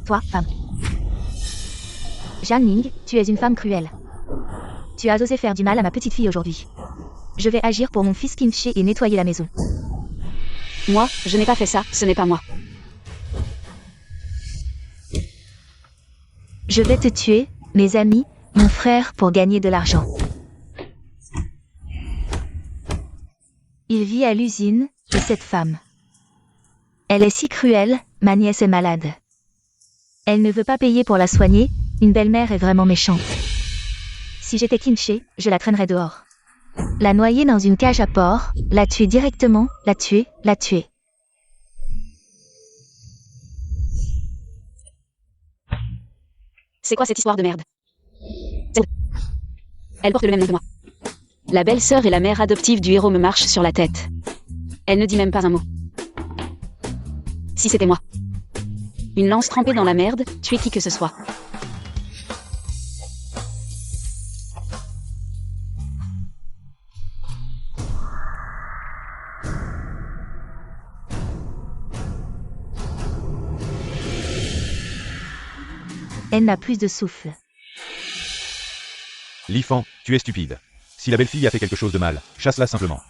Toi, femme. Zhang Ning, tu es une femme cruelle. Tu as osé faire du mal à ma petite fille aujourd'hui. Je vais agir pour mon fils Qin et nettoyer la maison. Moi, je n'ai pas fait ça, ce n'est pas moi. Je vais te tuer, mes amis, mon frère, pour gagner de l'argent. Il vit à l'usine, et cette femme. Elle est si cruelle, ma nièce est malade. Elle ne veut pas payer pour la soigner, une belle-mère est vraiment méchante. Si j'étais Qin, je la traînerais dehors. La noyer dans une cage à porc, la tuer directement, la tuer. C'est quoi cette histoire de merde? Elle porte le même nom que moi. La belle-sœur et la mère adoptive du héros me marchent sur la tête. Elle ne dit même pas un mot. Si c'était moi. Une lance trempée dans la merde, tuer qui que ce soit. Elle n'a plus de souffle. Li Fan, tu es stupide. Si la belle-fille a fait quelque chose de mal, chasse-la simplement.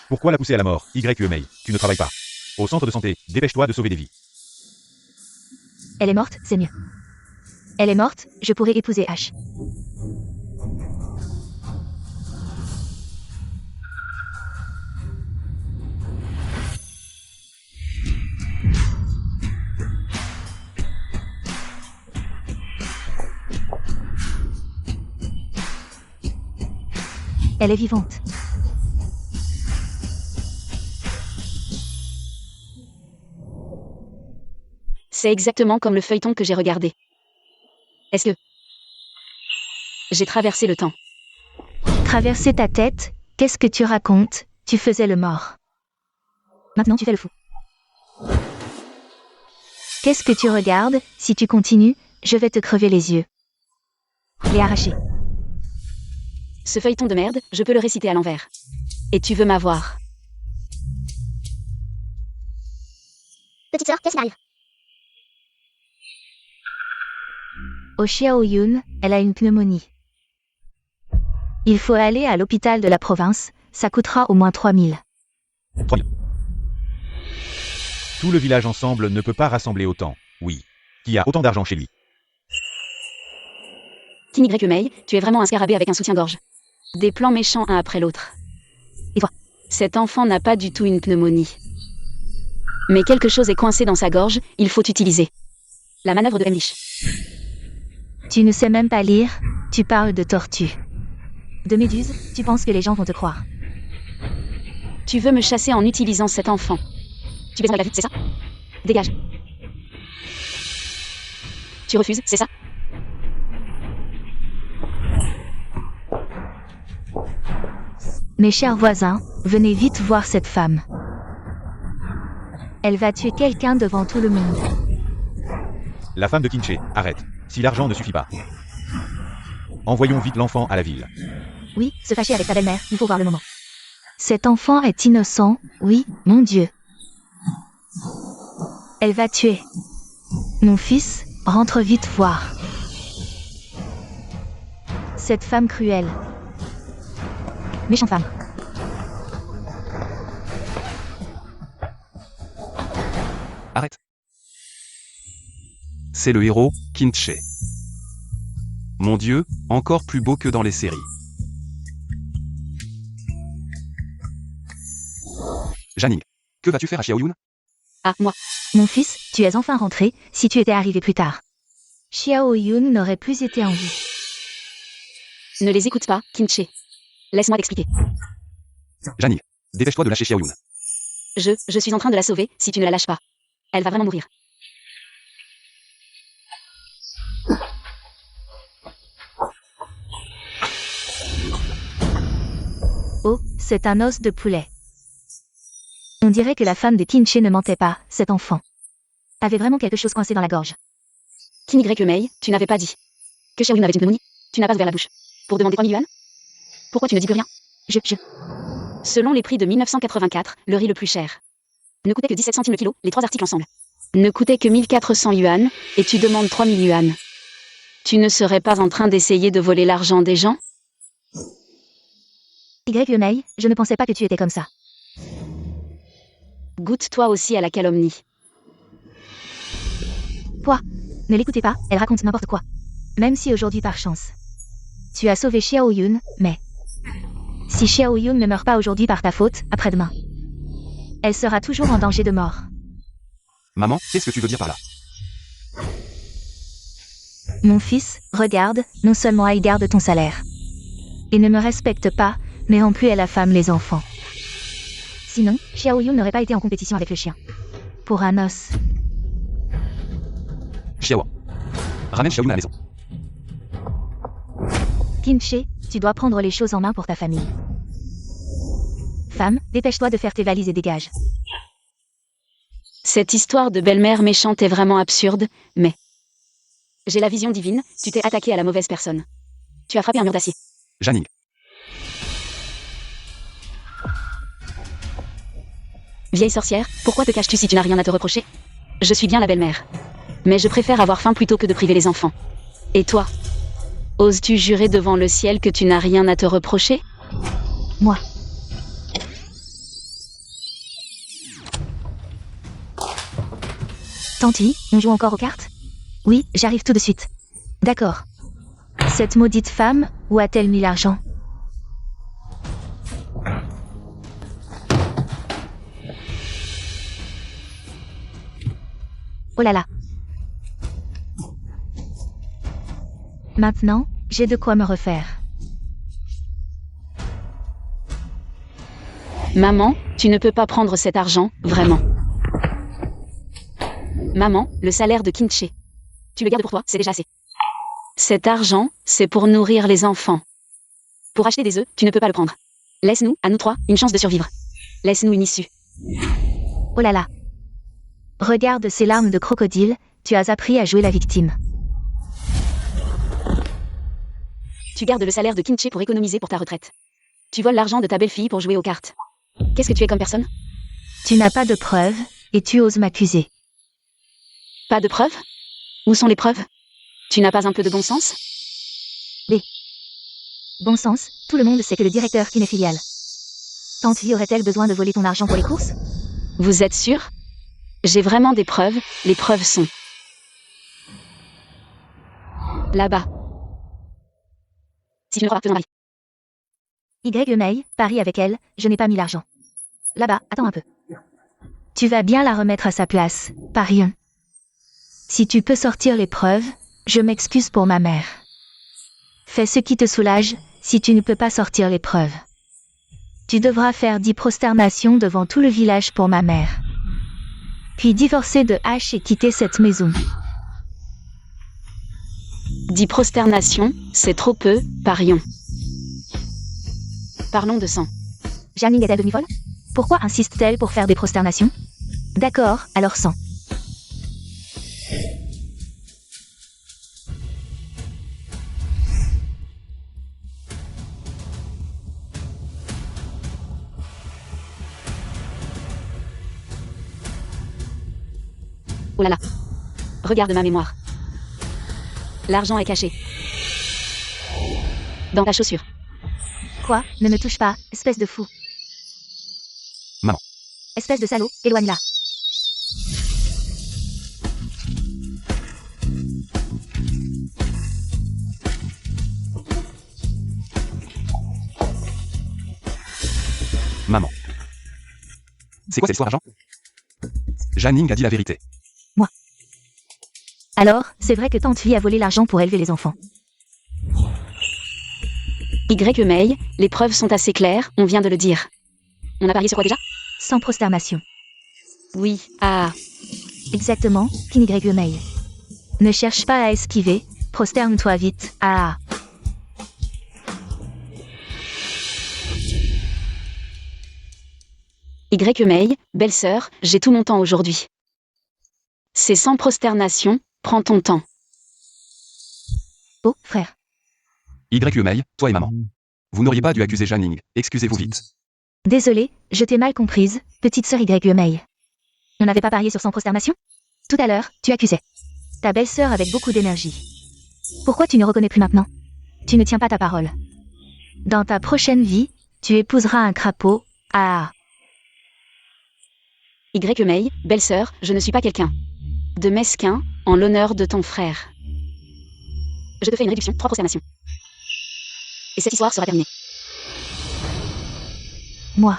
Pourquoi la pousser à la mort, Mei? Tu ne travailles pas. Au centre de santé, dépêche-toi de sauver des vies. Elle est morte, c'est mieux. Elle est morte, je pourrais épouser H. Elle est vivante. C'est exactement comme le feuilleton que j'ai regardé. Est-ce que j'ai traversé le temps? Traverser ta tête, qu'est-ce que tu racontes? Tu faisais le mort. Maintenant tu fais le fou. Qu'est-ce que tu regardes? Si tu continues, je vais te crever les yeux. Les arracher. Ce feuilleton de merde, je peux le réciter à l'envers. Et tu veux m'avoir. Petite sœur, qu'est-ce qui arrive? Au Xiaoyun, elle a une pneumonie. Il faut aller à l'hôpital de la province, ça coûtera au moins 3000. 3000. Tout le village ensemble ne peut pas rassembler autant, oui. Qui a autant d'argent chez lui? Qin Mei, tu es vraiment un scarabée avec un soutien-gorge. Des plans méchants un après l'autre. Et toi? Cet enfant n'a pas du tout une pneumonie. Mais quelque chose est coincé dans sa gorge, il faut utiliser la manœuvre de Emlich. Tu ne sais même pas lire, tu parles de tortue. De méduse, tu penses que les gens vont te croire. Tu veux me chasser en utilisant cet enfant. Tu baiserais la vie, c'est ça? Dégage. Tu refuses, c'est ça? Mes chers voisins, venez vite voir cette femme. Elle va tuer quelqu'un devant tout le monde. La femme de Qin, arrête. Si l'argent ne suffit pas. Envoyons vite l'enfant à la ville. Oui, se fâcher avec ta belle-mère, il faut voir le moment. Cet enfant est innocent, oui, mon Dieu. Elle va tuer. Mon fils, rentre vite voir. Cette femme cruelle. Méchante femme. Arrête. C'est le héros, Qin. Mon Dieu, encore plus beau que dans les séries. Janine, que vas-tu faire à Xiaoyun? Ah, moi. Mon fils, tu es enfin rentré, si tu étais arrivé plus tard. Xiaoyun n'aurait plus été en vie. Ne les écoute pas, Qin. Laisse-moi t'expliquer. Janine, dépêche-toi de lâcher Xiaoyun. Je suis en train de la sauver, si tu ne la lâches pas. Elle va vraiment mourir. Oh, c'est un os de poulet. On dirait que la femme de Qin ne mentait pas, cet enfant. Avait vraiment quelque chose coincé dans la gorge. Qin Mei, tu n'avais pas dit que Xiaoyun avait une pneumonie? Tu n'as pas ouvert la bouche pour demander 3000 yuan? Pourquoi tu ne dis plus rien? Selon les prix de 1984, le riz le plus cher ne coûtait que 17 centimes le kilo, les 3 articles ensemble. ne coûtait que 1400 yuan, et tu demandes 3000 yuan. Tu ne serais pas en train d'essayer de voler l'argent des gens? Y. Mei, je ne pensais pas que tu étais comme ça. Goûte toi aussi à la calomnie. Ne l'écoutez pas, elle raconte n'importe quoi. Même si aujourd'hui par chance, tu as sauvé Xiao Yun, mais si Xiao Yun ne meurt pas aujourd'hui par ta faute, après-demain, elle sera toujours en danger de mort. Maman, qu'est-ce que tu veux dire par là? Mon fils, regarde, non seulement elle garde ton salaire, et ne me respecte pas, mais en plus elle affame les enfants. Sinon, Xiao Yun n'aurait pas été en compétition avec le chien. Pour un os. Xiao. Ramène Xiaoyun à la maison. Qin-Che, tu dois prendre les choses en main pour ta famille. Femme, dépêche-toi de faire tes valises et dégage. Cette histoire de belle-mère méchante est vraiment absurde, mais... J'ai la vision divine, tu t'es attaqué à la mauvaise personne. Tu as frappé un mur d'acier. Janine. Vieille sorcière, pourquoi te caches-tu si tu n'as rien à te reprocher? Je suis bien la belle-mère. Mais je préfère avoir faim plutôt que de priver les enfants. Et toi? Oses-tu jurer devant le ciel que tu n'as rien à te reprocher? Moi. Tanti, on joue encore aux cartes? Oui, j'arrive tout de suite. D'accord. Cette maudite femme, où a-t-elle mis l'argent? Oh là là. Maintenant, j'ai de quoi me refaire. Maman, tu ne peux pas prendre cet argent, vraiment. Maman, le salaire de Qin-Che. Tu le gardes pour toi, c'est déjà assez. Cet argent, c'est pour nourrir les enfants. Pour acheter des œufs, tu ne peux pas le prendre. Laisse-nous, à nous trois, une chance de survivre. Laisse-nous une issue. Oh là là. Regarde ces larmes de crocodile, tu as appris à jouer la victime. Tu gardes le salaire de Qin-Che pour économiser pour ta retraite. Tu voles l'argent de ta belle-fille pour jouer aux cartes. Qu'est-ce que tu es comme personne? Tu n'as pas de preuves, et tu oses m'accuser. Pas de preuves? Où sont les preuves? Tu n'as pas un peu de bon sens? Bon sens, tout le monde sait que le directeur Qin est filiale. Tante Vi aurait-elle besoin de voler ton argent pour les courses? Vous êtes sûr? J'ai vraiment des preuves, les preuves sont... là-bas. Si tu ne crois pas, faisons pareil. Y. Mei, parie avec elle, je n'ai pas mis l'argent. Là-bas, attends un peu. Tu vas bien la remettre à sa place, parions. Si tu peux sortir les preuves, je m'excuse pour ma mère. Fais ce qui te soulage, si tu ne peux pas sortir les preuves. Tu devras faire 10 prosternations devant tout le village pour ma mère. Puis divorcer de H et quitter cette maison. 10 prosternations, c'est trop peu, parions. Parlons de sang. Janine est-elle devenue folle? Pourquoi insiste-t-elle pour faire des prosternations? D'accord, alors 100. Oh là là. Regarde ma mémoire. L'argent est caché. Dans ta chaussure. Quoi? Ne me touche pas, espèce de fou. Maman. Espèce de salaud, éloigne-la. Maman. C'est quoi cette histoire d'argent? Janine a dit la vérité. Alors, c'est vrai que Tante Vi a volé l'argent pour élever les enfants. Y. Mei, les preuves sont assez claires, on vient de le dire. On a parié sur quoi déjà? Sans prosternation. Oui, ah. Exactement, Qin Y. Mei. Ne cherche pas à esquiver, prosterne-toi vite, ah. Y. Mei, belle-sœur, j'ai tout mon temps aujourd'hui. C'est sans prosternation, prends ton temps. Oh, frère. Y. Mei, toi et maman. Vous n'auriez pas dû accuser Janine, excusez-vous vite. Désolée, je t'ai mal comprise, petite sœur Y. Mei. On n'avait pas parié sur sans prosternation? Tout à l'heure, tu accusais ta belle-sœur avec beaucoup d'énergie. Pourquoi tu ne reconnais plus maintenant? Tu ne tiens pas ta parole. Dans ta prochaine vie, tu épouseras un crapaud. Ah. Y. May, belle-sœur, je ne suis pas quelqu'un de mesquin, en l'honneur de ton frère. Je te fais une réduction, 3 proclamations. Et cette histoire sera terminée. Moi.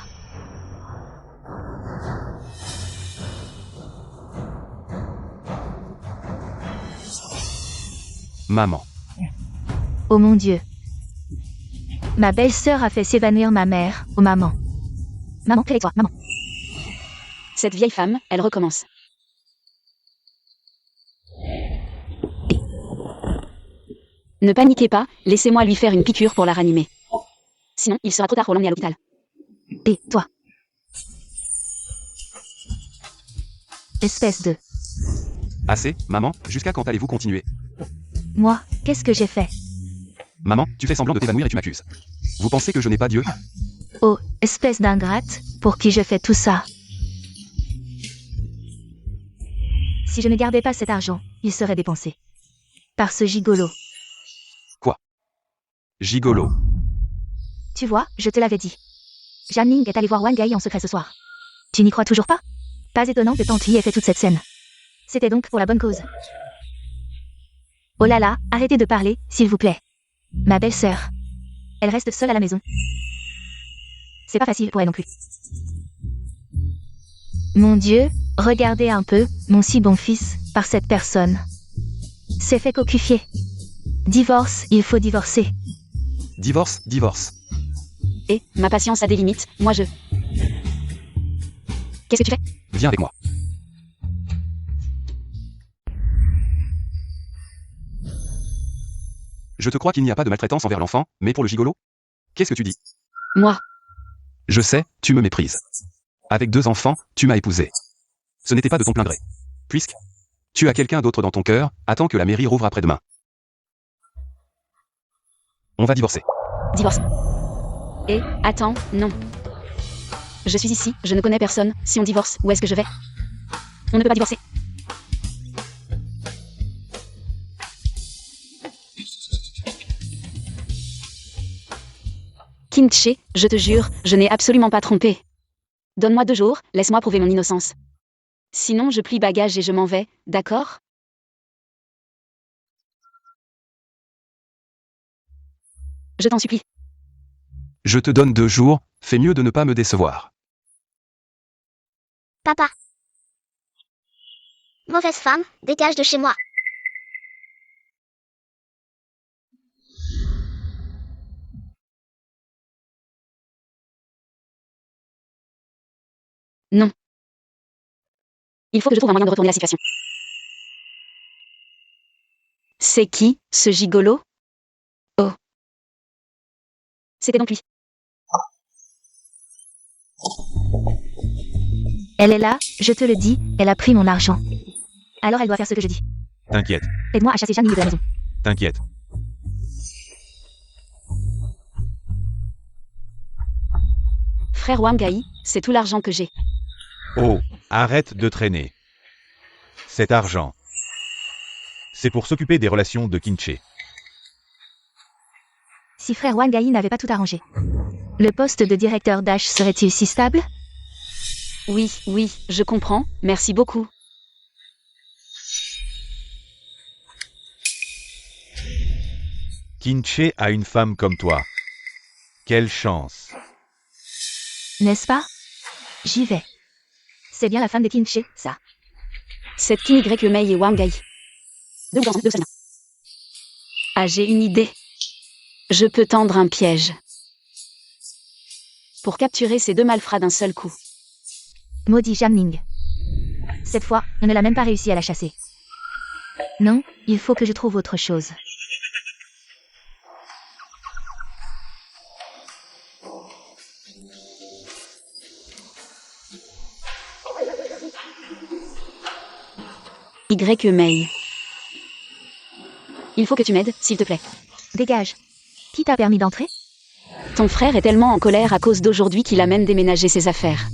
Maman. Oh mon Dieu. Ma belle-sœur a fait s'évanouir ma mère. Oh maman. Maman, réveille-toi, maman. Cette vieille femme, elle recommence. Ne paniquez pas, laissez-moi lui faire une piqûre pour la ranimer. Sinon, il sera trop tard pour l'emmener à l'hôpital. Et toi. Espèce de... Assez, maman, jusqu'à quand allez-vous continuer? Moi, qu'est-ce que j'ai fait? Maman, tu fais semblant de t'évanouir et tu m'accuses. Vous pensez que je n'ai pas Dieu? Oh, espèce d'ingrate, pour qui je fais tout ça? Si je ne gardais pas cet argent, il serait dépensé. Par ce gigolo. Gigolo. Tu vois, je te l'avais dit. Janning est allé voir Wang Gai en secret ce soir. Tu n'y crois toujours pas? Pas étonnant que Tante Yi ait fait toute cette scène. C'était donc pour la bonne cause. Oh là là, arrêtez de parler, s'il vous plaît. Ma belle-sœur. Elle reste seule à la maison. C'est pas facile pour elle non plus. Mon Dieu, regardez un peu, mon si bon fils, par cette personne. C'est fait cocufier. Divorce, il faut divorcer. Divorce, divorce. Et, ma patience a des limites, moi je... Qu'est-ce que tu fais? Viens avec moi. Je te crois qu'il n'y a pas de maltraitance envers l'enfant, mais pour le gigolo? Qu'est-ce que tu dis? Moi. Je sais, tu me méprises. Avec 2 enfants, tu m'as épousé. Ce n'était pas de ton plein gré. Puisque tu as quelqu'un d'autre dans ton cœur, attends que la mairie rouvre après-demain. On va divorcer. Divorce. Et, attends, non. Je suis ici, je ne connais personne, si on divorce, où est-ce que je vais? On ne peut pas divorcer. Qin-che, je te jure, je n'ai absolument pas trompé. Donne-moi 2 jours, laisse-moi prouver mon innocence. Sinon je plie bagage et je m'en vais, d'accord? Je t'en supplie. Je te donne 2 jours, fais mieux de ne pas me décevoir. Papa. Mauvaise femme, dégage de chez moi. Non. Il faut que je trouve un moyen de retourner la situation. C'est qui, ce gigolo? Oh. C'était donc lui. Elle est là, je te le dis, elle a pris mon argent. Alors elle doit faire ce que je dis. T'inquiète, Aide-moi à chasser Janning de la maison. t'inquiète. Frère Wang Gai, c'est tout l'argent que j'ai. Oh, arrête de traîner. Cet argent, c'est pour s'occuper des relations de Qin-che. Si frère Wang Gai n'avait pas tout arrangé, le poste de directeur d'Ash serait-il si stable? Oui, je comprends, merci beaucoup. Qin-che a une femme comme toi. Quelle chance. N'est-ce pas? J'y vais. C'est bien la femme de Qin-che, ça. Cette Qin Y Mei et Wang Gai. 2 ou ensemble, 2 seulement. Ah, j'ai une idée. Je peux tendre un piège. Pour capturer ces 2 malfrats d'un seul coup. Maudit Janning. Cette fois, on ne l'a même pas réussi à la chasser. Non, il faut que je trouve autre chose. Y Mei. Il faut que tu m'aides, s'il te plaît. Dégage. Qui t'a permis d'entrer? Ton frère est tellement en colère à cause d'aujourd'hui qu'il a même déménagé ses affaires.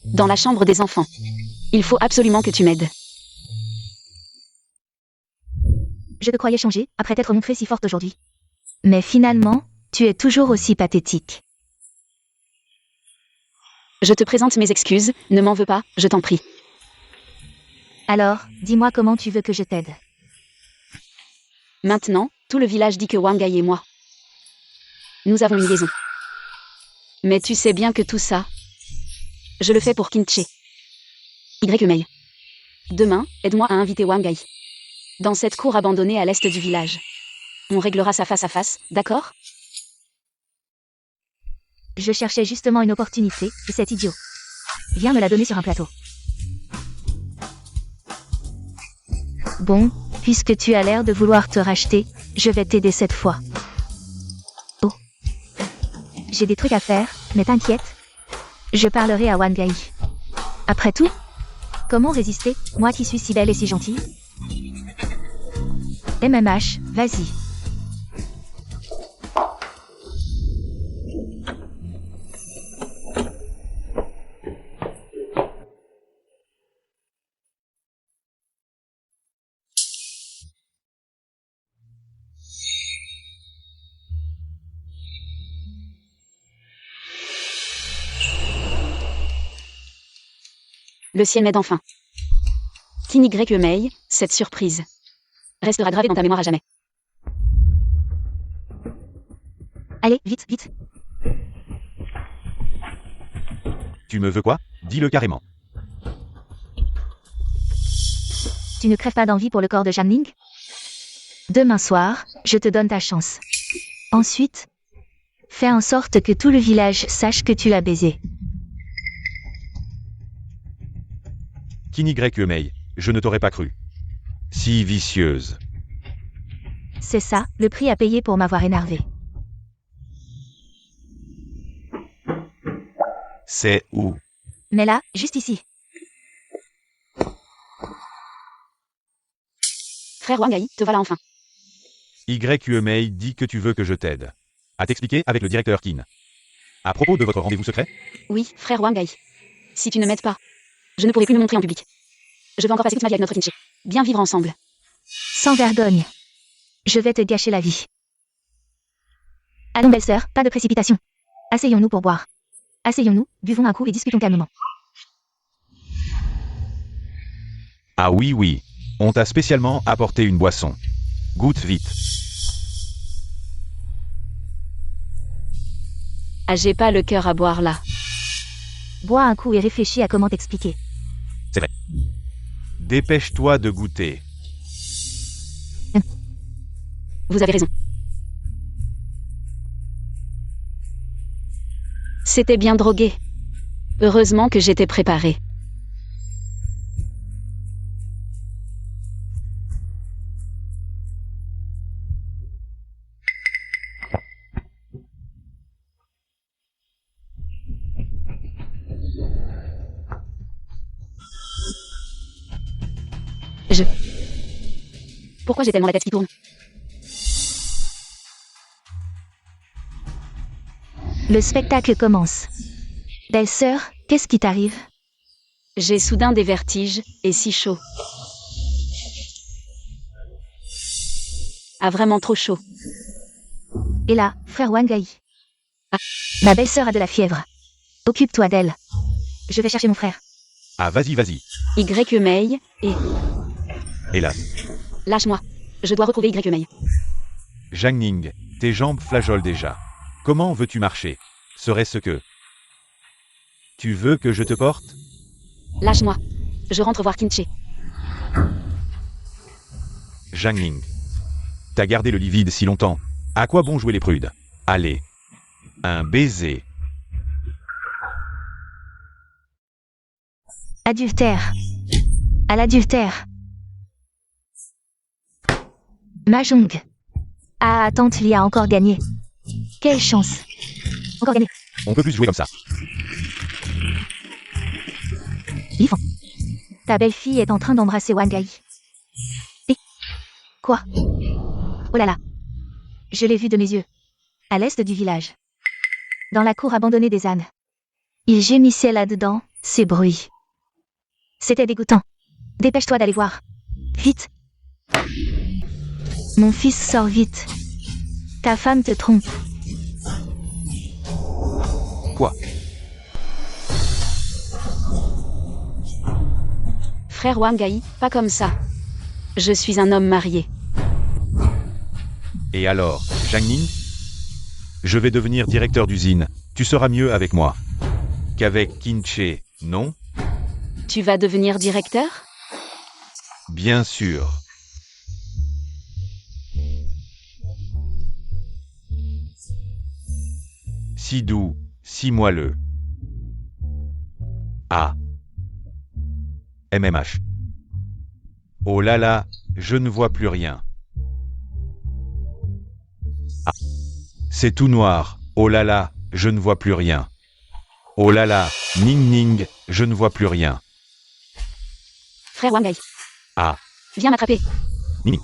Dans la chambre des enfants. Il faut absolument que tu m'aides. Je te croyais changer, après t'être montrée si forte aujourd'hui. Mais finalement, tu es toujours aussi pathétique. Je te présente mes excuses, ne m'en veux pas, je t'en prie. Alors, dis-moi comment tu veux que je t'aide. Maintenant, tout le village dit que Wang Ai et moi. Nous avons une liaison. Mais tu sais bien que tout ça, je le fais pour Kinche. Mei. Demain, aide-moi à inviter Wang Ai. Dans cette cour abandonnée à l'est du village. On réglera ça face à face, d'accord? Je cherchais justement une opportunité, et c'est idiot. Viens me la donner sur un plateau. Bon, puisque tu as l'air de vouloir te racheter, je vais t'aider cette fois. Oh. J'ai des trucs à faire, mais t'inquiète. Je parlerai à Wang Ai. Après tout, comment résister, moi qui suis si belle et si gentille? MMH, vas-y. Le ciel m'aide enfin. Mei, cette surprise restera gravée dans ta mémoire à jamais. Allez, vite, vite. Tu me veux quoi? Dis-le carrément. Tu ne crèves pas d'envie pour le corps de Janning? Demain soir, je te donne ta chance. Ensuite, fais en sorte que tout le village sache que tu l'as baisé. Mei, je ne t'aurais pas cru. Si vicieuse. C'est ça, le prix à payer pour m'avoir énervé. C'est où? Mais là, juste ici. Frère Wang Ai, te voilà enfin. Mei dit que tu veux que je t'aide. À t'expliquer avec le directeur Qin. À propos de votre rendez-vous secret? Oui, frère Wang Ai. Si tu ne m'aides pas, je ne pourrai plus me montrer en public. Je veux encore passer toute ma vie avec notre Kinche. Bien vivre ensemble. Sans vergogne. Je vais te gâcher la vie. Allons belle-sœur, pas de précipitation. Asseyons-nous pour boire. Asseyons-nous, buvons un coup et discutons calmement. Ah oui oui. On t'a spécialement apporté une boisson. Goûte vite. Ah, j'ai pas le cœur à boire là. Bois un coup et réfléchis à comment t'expliquer. C'est vrai. Dépêche-toi de goûter. Vous avez raison. C'était bien drogué. Heureusement que j'étais préparée. Pourquoi j'ai tellement la tête qui tourne? Le spectacle commence. Belle-sœur, qu'est-ce qui t'arrive? J'ai soudain des vertiges, et si chaud. Ah, vraiment trop chaud. Et là, frère Wang Ai. Ma belle-sœur a de la fièvre. Occupe-toi d'elle. Je vais chercher mon frère. Ah vas-y vas-y. Mei, et... Hélas. Lâche-moi. Je dois retrouver Mei. Janning, tes jambes flageolent déjà. Comment veux-tu marcher? Serait-ce que... Tu veux que je te porte? Lâche-moi. Je rentre voir Kinche. Janning. T'as gardé le lit vide si longtemps. À quoi bon jouer les prudes? Allez. Un baiser. Adultère. À l'adultère. Mahjong. Ah, tante Li a encore gagné. Quelle chance. Encore gagné. On peut plus jouer comme ça. Yvan. Ta belle-fille est en train d'embrasser Wang Ai. Et... Quoi? Oh là là. Je l'ai vu de mes yeux. À l'est du village. Dans la cour abandonnée des ânes. Il gémissait là-dedans, ces bruits. C'était dégoûtant. Dépêche-toi d'aller voir. Vite. Mon fils, sors vite. Ta femme te trompe. Quoi? Frère Wang Ai, pas comme ça. Je suis un homme marié. Et alors, Zhang Ning? Je vais devenir directeur d'usine. Tu seras mieux avec moi qu'avec Qin Che, non? Tu vas devenir directeur? Bien sûr. Si doux, si moelleux. Ah. MMH. Oh là là, je ne vois plus rien. Ah. C'est tout noir. Oh là là, je ne vois plus rien. Oh là là, Ning Ning, je ne vois plus rien. Frère Wang Ai. Ah. Viens m'attraper. Ning.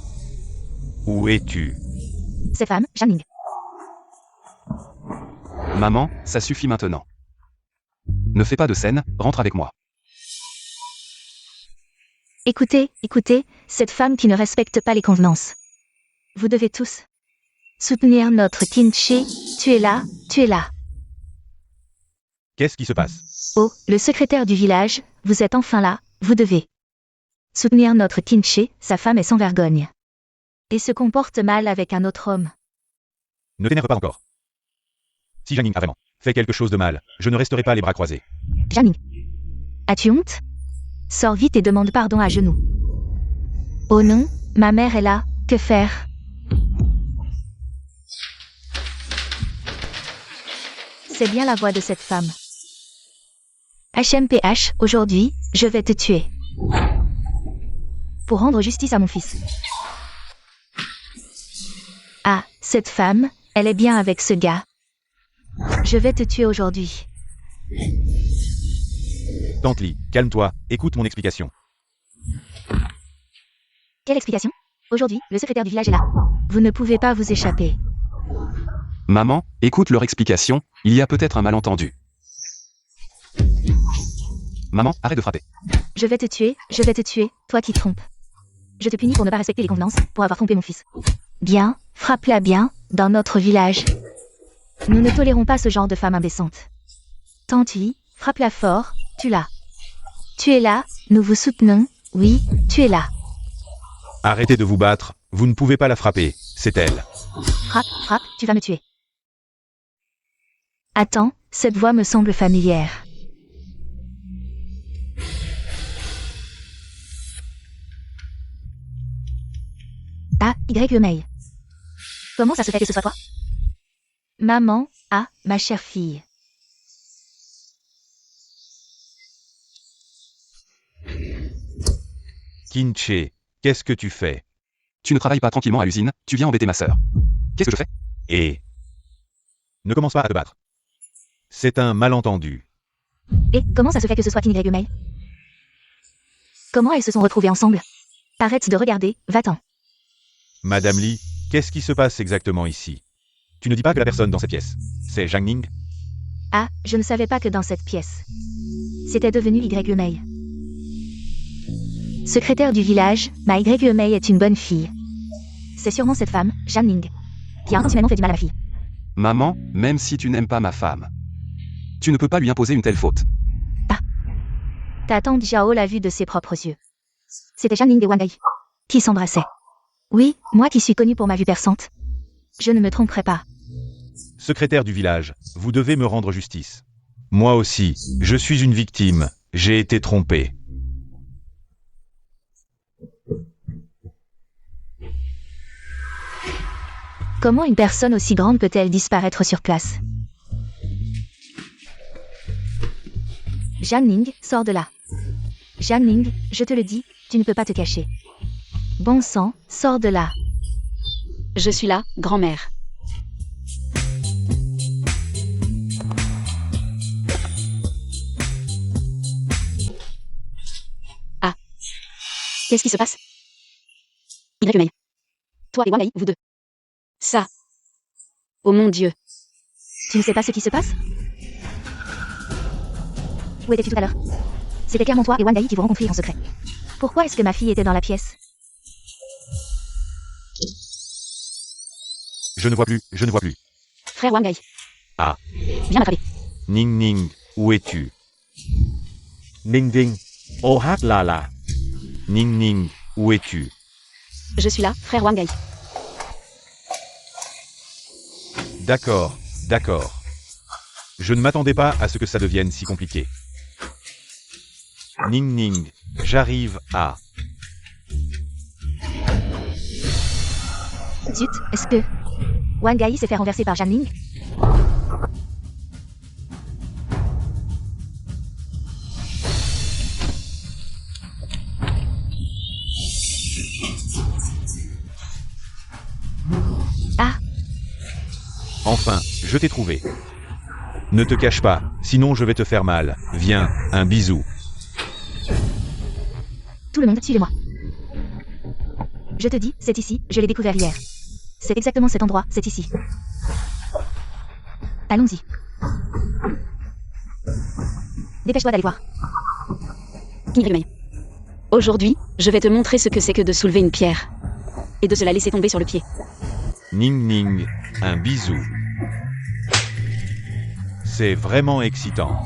Où es-tu? Cette femme, Zhang Ning. Maman, ça suffit maintenant. Ne fais pas de scène, rentre avec moi. Écoutez, cette femme qui ne respecte pas les convenances. Vous devez tous soutenir notre Qin Che. Tu es là, tu es là. Qu'est-ce qui se passe? Oh, le secrétaire du village, vous êtes enfin là, vous devez soutenir notre Qin Che, sa femme est sans vergogne. Et se comporte mal avec un autre homme. Ne t'énerve pas encore. Si Zhang Ning a vraiment fait quelque chose de mal, je ne resterai pas les bras croisés. Zhang Ning. As-tu honte? Sors vite et demande pardon à genoux. Oh non, ma mère est là, que faire? C'est bien la voix de cette femme. HMPH, aujourd'hui, je vais te tuer. Pour rendre justice à mon fils. Ah, cette femme, elle est bien avec ce gars. Je vais te tuer aujourd'hui. Tante Li, calme-toi, écoute mon explication. Quelle explication? Aujourd'hui, le secrétaire du village est là. Vous ne pouvez pas vous échapper. Maman, écoute leur explication, il y a peut-être un malentendu. Maman, arrête de frapper. Je vais te tuer, toi qui trompes. Je te punis pour ne pas respecter les convenances, pour avoir trompé mon fils. Bien, frappe-la bien, dans notre village. Nous ne tolérons pas ce genre de femme indécente. Tante Li, frappe-la fort, tue-la. Tu es là, nous vous soutenons, oui, tu es là. Arrêtez de vous battre, vous ne pouvez pas la frapper, c'est elle. Frappe, tu vas me tuer. Attends, cette voix me semble familière. Ah, Y. Mei. Comment ça se fait que ce soit toi? Maman, ah, ma chère fille. Qin Che, qu'est-ce que tu fais? Tu ne travailles pas tranquillement à l'usine, tu viens embêter ma sœur. Qu'est-ce que je fais? Et ne commence pas à te battre. C'est un malentendu. Et comment ça se fait que ce soit Qin Y. Mei? Comment elles se sont retrouvées ensemble? Arrête de regarder, va-t'en. Madame Li, qu'est-ce qui se passe exactement ici? Tu ne dis pas que la personne dans cette pièce, c'est Zhang Ning? Ah, je ne savais pas que dans cette pièce. C'était devenu Y. Mei. Secrétaire du village, ma Y. Mei est une bonne fille. C'est sûrement cette femme, Zhang Ning, qui a intentionnellement fait du mal à ma fille. Maman, même si tu n'aimes pas ma femme, tu ne peux pas lui imposer une telle faute. Ta tante Jiao l'a vue de ses propres yeux. C'était Zhang Ning et Wang Ai qui s'embrassaient. Oui, moi qui suis connue pour ma vue perçante. Je ne me tromperai pas. Secrétaire du village, vous devez me rendre justice. Moi aussi, je suis une victime, j'ai été trompé. Comment une personne aussi grande peut-elle disparaître sur place? Zhang Ning, sors de là. Zhang Ning, je te le dis, tu ne peux pas te cacher. Bon sang, sors de là. Je suis là, grand-mère. Ah. Qu'est-ce qui se passe? Y. Mei. Toi et Wang Ai, vous deux. Ça. Oh mon Dieu. Tu ne sais pas ce qui se passe? Où étais-tu tout à l'heure? C'était clairement toi et Wang Ai qui vous rencontriez en secret. Pourquoi est-ce que ma fille était dans la pièce? Je ne vois plus, je ne vois plus. Frère Wang Gai. Ah. Viens m'attraper. Ning Ning, où es-tu? Ning Ning. Oh hát là. Ning Ning, où es-tu? Je suis là, frère Wang Gai. D'accord, d'accord. Je ne m'attendais pas à ce que ça devienne si compliqué. Ning Ning, j'arrive à... Zut, est-ce que... Wang Gai s'est fait renverser par Zhang Ning? Ah, Enfin, je t'ai trouvé. Ne te cache pas, sinon je vais te faire mal. Viens, un bisou. tout le monde, suivez-moi. Je te dis, c'est ici, je l'ai découvert hier. C'est exactement cet endroit, c'est ici. Allons-y. Dépêche-toi d'aller voir. King Rimei. Aujourd'hui, je vais te montrer ce que c'est que de soulever une pierre. Et de se la laisser tomber sur le pied. Ning Ning, un bisou. C'est vraiment excitant.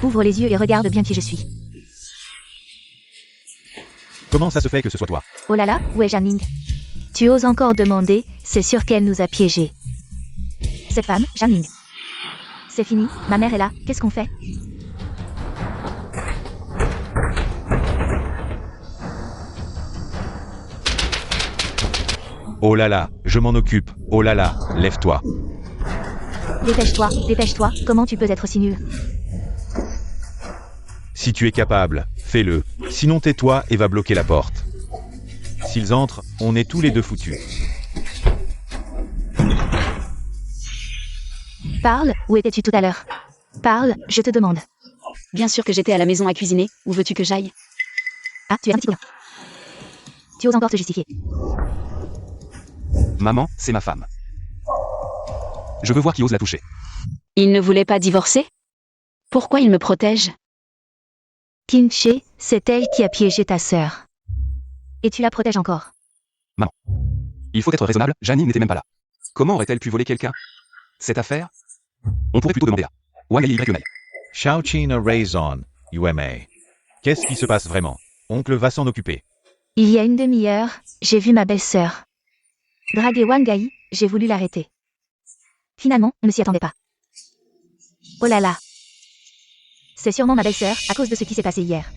Ouvre les yeux et regarde bien qui je suis. Comment ça se fait que ce soit toi? Oh là là, où est Zhang Ning? Tu oses encore demander, c'est sûr qu'elle nous a piégés. Cette femme, Zhang Ning. C'est fini, ma mère est là, qu'est-ce qu'on fait? Oh là là, je m'en occupe. Oh là là, lève-toi. Dépêche-toi, comment tu peux être si nul? Si tu es capable, fais-le. Sinon tais-toi et va bloquer la porte. S'ils entrent, on est tous les deux foutus. Parle, où étais-tu tout à l'heure? Parle, je te demande. Bien sûr que j'étais à la maison à cuisiner. Où veux-tu que j'aille? Ah, tu es un petit collant. Tu oses encore te justifier. Maman, c'est ma femme. Je veux voir qui ose la toucher. Il ne voulait pas divorcer? Pourquoi il me protège? Qin-Che, c'est elle qui a piégé ta sœur. Et tu la protèges encore. Il faut être raisonnable, Janine n'était même pas là. Comment aurait-elle pu voler quelqu'un? Cette affaire? On pourrait plutôt demander à Wang Gai Y. Shaoqin a raison, UMA. Qu'est-ce qui se passe vraiment? Oncle va s'en occuper. Il y a une demi-heure, j'ai vu ma belle-sœur draguer Wang Gai, j'ai voulu l'arrêter. Finalement, on ne s'y attendait pas. Oh là là. C'est sûrement ma belle-sœur, à cause de ce qui s'est passé hier.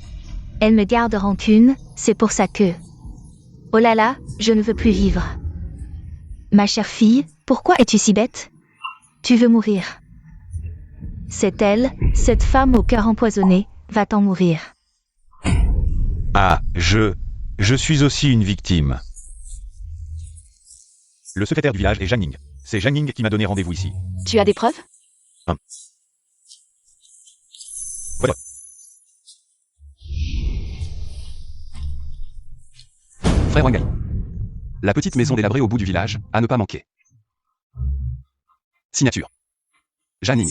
Elle me garde rancune, c'est pour ça que... Oh là là, je ne veux plus vivre. Ma chère fille, pourquoi es-tu si bête? Tu veux mourir. C'est elle, cette femme au cœur empoisonné, va-t'en mourir. Ah, je suis aussi une victime. Le secrétaire du village est Zhang Ning. C'est Zhang Ning qui m'a donné rendez-vous ici. Tu as des preuves? Voilà. Frère Wang Gai. La petite maison délabrée au bout du village, à ne pas manquer. Signature. Janine.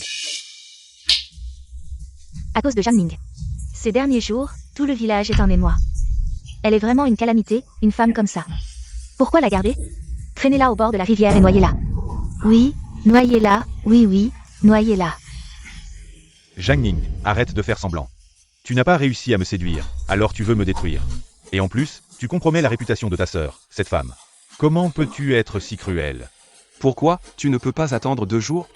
À cause de Zhang Ning. Ces derniers jours, tout le village est en émoi. Elle est vraiment une calamité, une femme comme ça. Pourquoi la garder? Traînez-la au bord de la rivière et noyez-la. Oui, noyez-la, oui, noyez-la. Zhang Ning, arrête de faire semblant. Tu n'as pas réussi à me séduire, alors tu veux me détruire. Et en plus, tu compromets la réputation de ta sœur, cette femme. Comment peux-tu être si cruel? Pourquoi tu ne peux pas attendre 2 jours?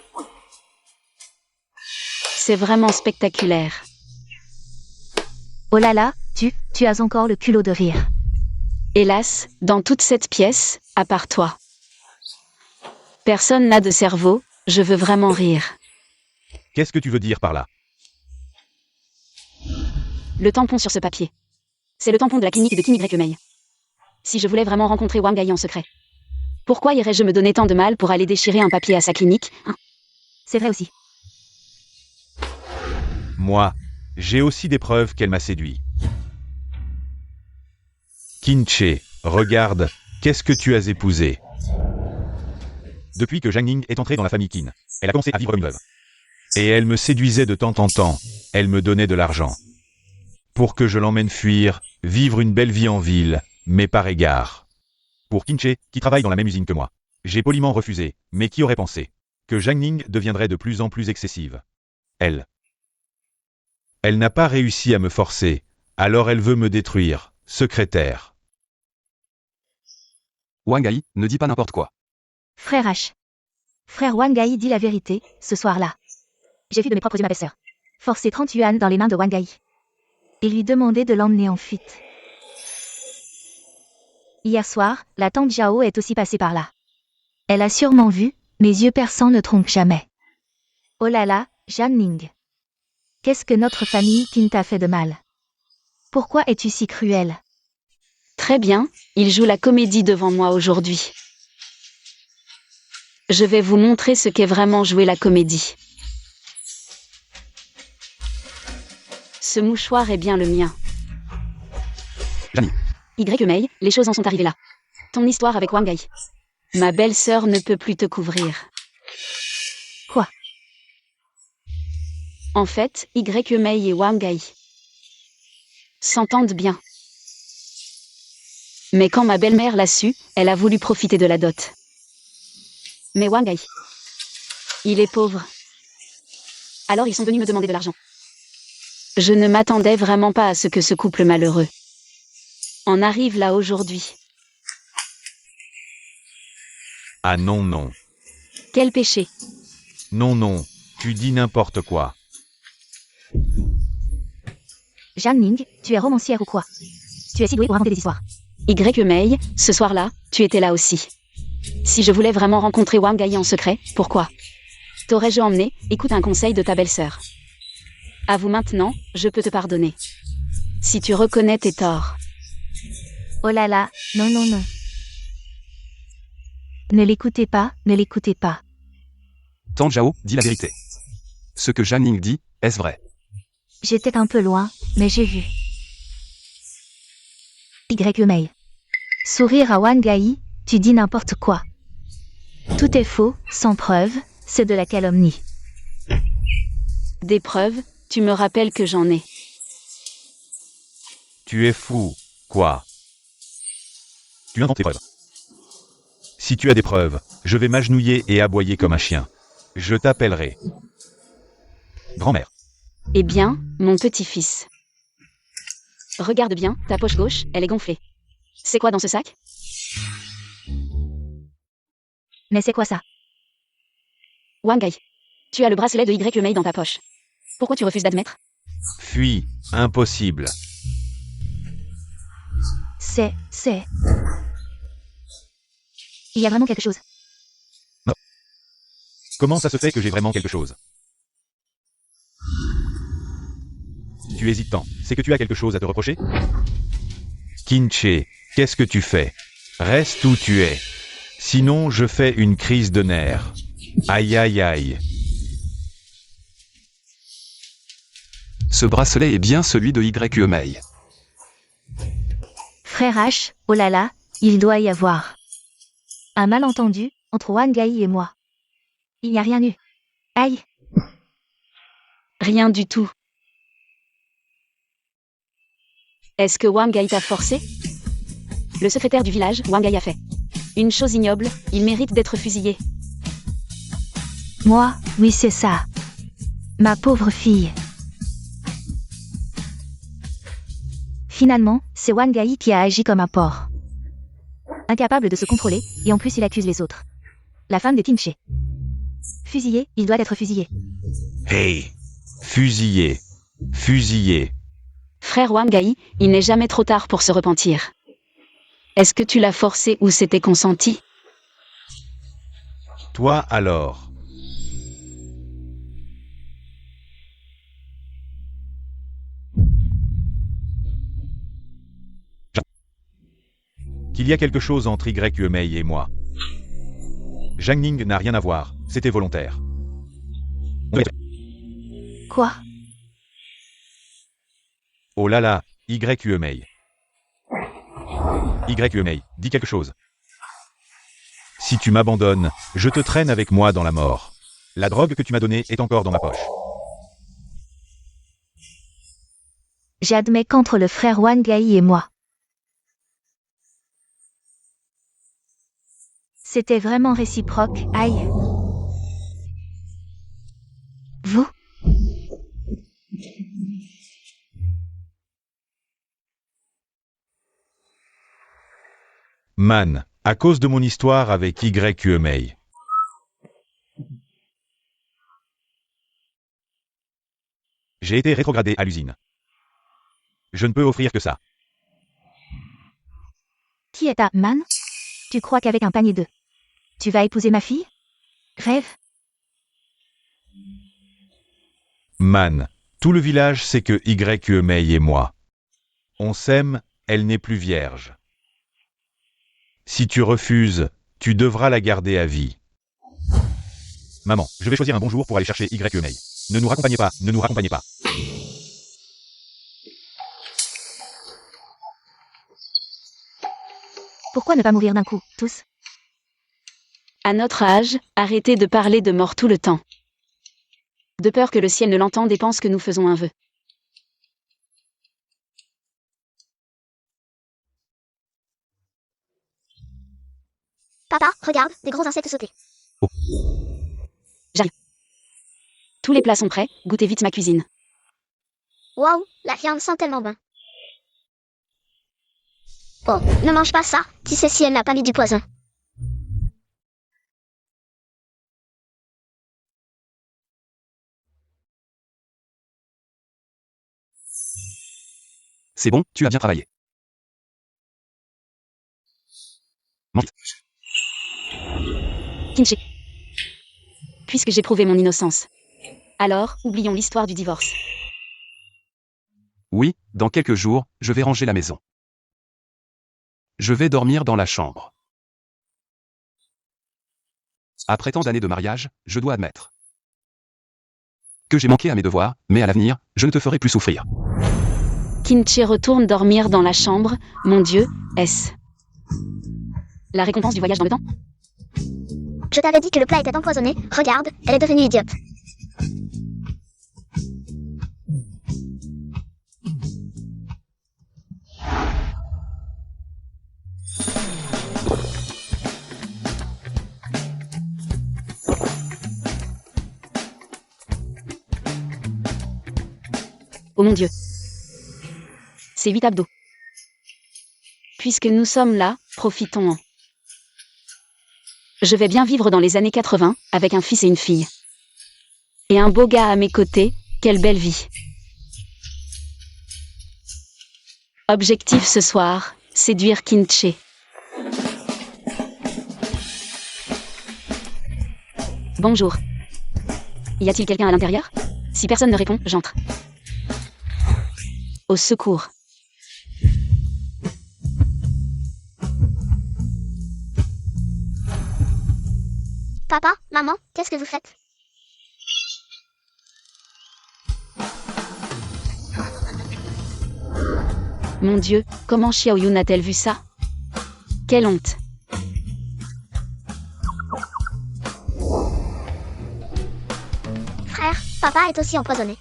C'est vraiment spectaculaire. Oh là là, tu as encore le culot de rire. Hélas, dans toute cette pièce, à part toi. Personne n'a de cerveau, je veux vraiment rire. Qu'est-ce que tu veux dire par là? Le tampon sur ce papier. C'est le tampon de la clinique de King Y. Si je voulais vraiment rencontrer Wang Gai en secret. Pourquoi irais-je me donner tant de mal pour aller déchirer un papier à sa clinique, hein? C'est vrai aussi. Moi, j'ai aussi des preuves qu'elle m'a séduit. Qin-Che, regarde, qu'est-ce que tu as épousé? Depuis que Zhang Ning est entrée dans la famille Qin, elle a commencé à vivre comme une veuve. Et elle me séduisait de temps en temps, elle me donnait de l'argent. Pour que je l'emmène fuir, vivre une belle vie en ville, mais par égard. Pour Qin-Che, qui travaille dans la même usine que moi. J'ai poliment refusé, mais qui aurait pensé que Zhang Ning deviendrait de plus en plus excessive. Elle n'a pas réussi à me forcer, alors elle veut me détruire, secrétaire. Wang Ai, ne dis pas n'importe quoi. Frère H. Frère Wang Ai dit la vérité, ce soir-là. J'ai vu de mes propres yeux ma belle-sœur forcer 30 yuan dans les mains de Wang Ai. Et lui demander de l'emmener en fuite. Hier soir, la tante Zhao est aussi passée par là. Elle a sûrement vu, mes yeux perçants ne trompent jamais. Oh là là, Zhang Ning. Qu'est-ce que notre famille Qin t'a fait de mal? Pourquoi es-tu si cruel? Très bien, il joue la comédie devant moi aujourd'hui. Je vais vous montrer ce qu'est vraiment jouer la comédie. Ce mouchoir est bien le mien. Janie. Y. Mei, les choses en sont arrivées là. Ton histoire avec Wang Ai. Ma belle-sœur ne peut plus te couvrir. Quoi? En fait, Y. Mei et Wang Ai s'entendent bien. Mais quand ma belle-mère l'a su, elle a voulu profiter de la dot. Mais Wang Ai, il est pauvre. Alors ils sont venus me demander de l'argent. Je ne m'attendais vraiment pas à ce que ce couple malheureux en arrive là aujourd'hui. Ah non non. Quel péché! Non non, tu dis n'importe quoi. Zhang Ning, tu es romancière ou quoi? Tu es si douée pour inventer des histoires. Y. Mei, ce soir-là, tu étais là aussi. Si je voulais vraiment rencontrer Wang Ai en secret, pourquoi t'aurais-je emmené? Écoute un conseil de ta belle-sœur. Avoue maintenant, je peux te pardonner. Si tu reconnais tes torts. Oh là là, non non non. Ne l'écoutez pas, ne l'écoutez pas. Tante Zhao, dis la vérité. Ce que Zhang Ning dit, est-ce vrai? J'étais un peu loin, mais j'ai vu. Y. Mei. Sourire à Wang Ai, tu dis n'importe quoi. Tout est faux, sans preuve, c'est de la calomnie. Des preuves, tu me rappelles que j'en ai. Tu es fou, quoi? Tu inventes tes preuves. Si tu as des preuves, je vais m'agenouiller et aboyer comme un chien. Je t'appellerai grand-mère. Eh bien, mon petit-fils. Regarde bien, ta poche gauche, elle est gonflée. C'est quoi dans ce sac? Mais c'est quoi ça? Wang Ai, tu as le bracelet de Y. Mei dans ta poche. Pourquoi tu refuses d'admettre? Fuis, impossible. C'est... Il y a vraiment quelque chose. Comment ça se fait que j'ai vraiment quelque chose? Tu hésites tant, c'est que tu as quelque chose à te reprocher? Qin-che, qu'est-ce que tu fais? Reste où tu es. Sinon je fais une crise de nerfs. Aïe aïe aïe. Ce bracelet est bien celui de Y. Mei. Frère H, oh là là, il doit y avoir un malentendu entre Wang Ai et moi. Il n'y a rien eu. Aïe. Rien du tout. Est-ce que Wang Ai t'a forcé? Le secrétaire du village, Wang Ai a fait une chose ignoble, il mérite d'être fusillé. Moi, oui c'est ça. Ma pauvre fille. Finalement, c'est Wang Ai qui a agi comme un porc. Incapable de se contrôler, et en plus il accuse les autres. La femme de Qin-che. Fusillé, il doit être fusillé. Hey! Fusillé. Fusillé. Frère Wang Ai, il n'est jamais trop tard pour se repentir. Est-ce que tu l'as forcé ou c'était consenti? Toi alors? Qu'il y a quelque chose entre Y. Mei et moi. Zhang Ning n'a rien à voir, c'était volontaire. Quoi? Oh là là, Y. Mei. Y. Mei, dis quelque chose. Si tu m'abandonnes, je te traîne avec moi dans la mort. La drogue que tu m'as donnée est encore dans ma poche. J'admets qu'entre le frère Wang Ai et moi, C'était vraiment réciproque, aïe. Vous? Man, à cause de mon histoire avec YQMA. J'ai été rétrogradé à l'usine. Je ne peux offrir que ça. Qui est ta man? Tu crois qu'avec un panier de... Tu vas épouser ma fille? Rêve? Man, tout le village sait que YQMA et moi. On s'aime, elle n'est plus vierge. Si tu refuses, tu devras la garder à vie. Maman, je vais choisir un bon jour pour aller chercher YQMA. Ne nous raccompagnez pas, ne nous raccompagnez pas. Pourquoi ne pas mourir d'un coup, tous? À notre âge, arrêtez de parler de mort tout le temps. De peur que le ciel ne l'entende et pense que nous faisons un vœu. Papa, regarde, des gros insectes sautés. Tous les plats sont prêts, goûtez vite ma cuisine. Waouh, la viande sent tellement bon. Oh, ne mange pas ça, tu sais si elle n'a pas mis du poison. C'est bon, tu as bien travaillé. Mange. Kinché. Puisque j'ai prouvé mon innocence. Alors, oublions l'histoire du divorce. Oui, dans quelques jours, je vais ranger la maison. Je vais dormir dans la chambre. Après tant d'années de mariage, je dois admettre que j'ai manqué à mes devoirs, mais à l'avenir, je ne te ferai plus souffrir. Kinché retourne dormir dans la chambre. Mon Dieu, est-ce la récompense du voyage dans le temps? Je t'avais dit que le plat était empoisonné, regarde, elle est devenue idiote. Oh mon Dieu. C'est 8 abdos. Puisque nous sommes là, profitons-en. Je vais bien vivre dans les années 80, avec un fils et une fille. Et un beau gars à mes côtés, quelle belle vie. Objectif ce soir, séduire Kinché. Bonjour. Y a-t-il quelqu'un à l'intérieur? Si personne ne répond, j'entre. Au secours. Papa, maman, qu'est-ce que vous faites? Mon Dieu, comment Xiaoyun a-t-elle vu ça? Quelle honte. Frère, papa est aussi empoisonné.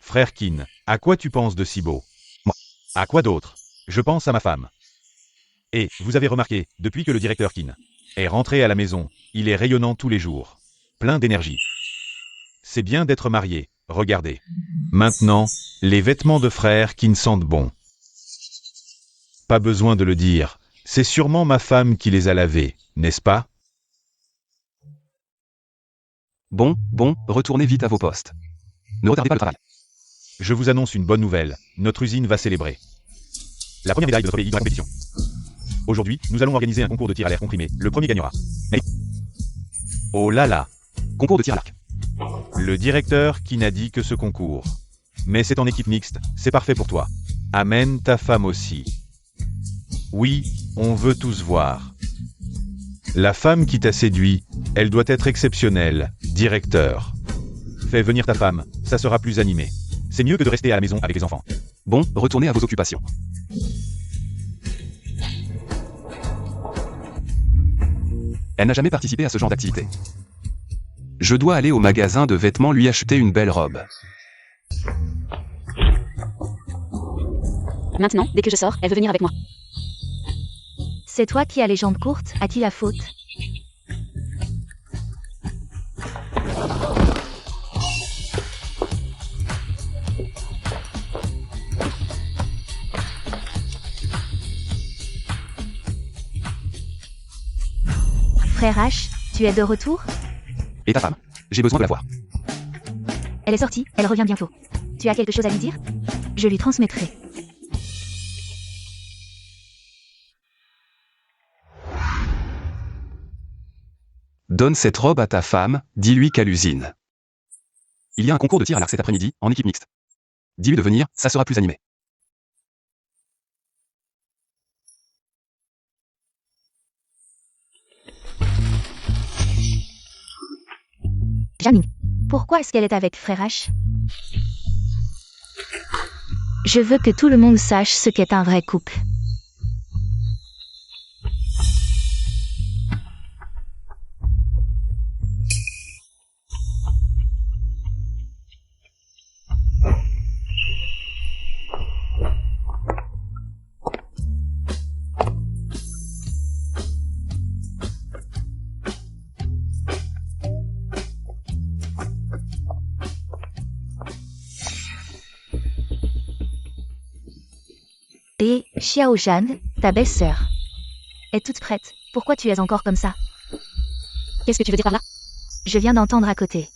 Frère Kin, à quoi tu penses de si beau? Moi. À quoi d'autre? Je pense à ma femme. Et, vous avez remarqué, depuis que le directeur Kin est rentré à la maison, il est rayonnant tous les jours. Plein d'énergie. C'est bien d'être marié, regardez. Maintenant, les vêtements de frère Kin sentent bon. Pas besoin de le dire, c'est sûrement ma femme qui les a lavés, n'est-ce pas? Bon, retournez vite à vos postes. Ne retardez pas le travail. Je vous annonce une bonne nouvelle, notre usine va célébrer la première médaille de notre pays dans la compétition. Aujourd'hui, nous allons organiser un concours de tir à l'air comprimé, le premier gagnera. Mais... Oh là là! Concours de tir à l'arc. Le directeur qui n'a dit que ce concours. Mais c'est en équipe mixte, c'est parfait pour toi. Amène ta femme aussi. Oui, on veut tous voir. La femme qui t'a séduit, elle doit être exceptionnelle, directeur. Fais venir ta femme, ça sera plus animé. C'est mieux que de rester à la maison avec les enfants. Bon, retournez à vos occupations. Elle n'a jamais participé à ce genre d'activité. Je dois aller au magasin de vêtements lui acheter une belle robe. Maintenant, dès que je sors, elle veut venir avec moi. C'est toi qui as les jambes courtes, à qui la faute? Frère H, tu es de retour? Et ta femme? J'ai besoin de la voir. Elle est sortie, elle revient bientôt. Tu as quelque chose à lui dire? Je lui transmettrai. Donne cette robe à ta femme, dis-lui qu'à l'usine. Il y a un concours de tir à l'arc cet après-midi, en équipe mixte. Dis-lui de venir, ça sera plus animé. Janine, pourquoi est-ce qu'elle est avec Frère H? Je veux que tout le monde sache ce qu'est un vrai couple. Et Xiao Zhan, ta belle-sœur, est toute prête. Pourquoi tu es encore comme ça? Qu'est-ce que tu veux dire par là? Je viens d'entendre à côté.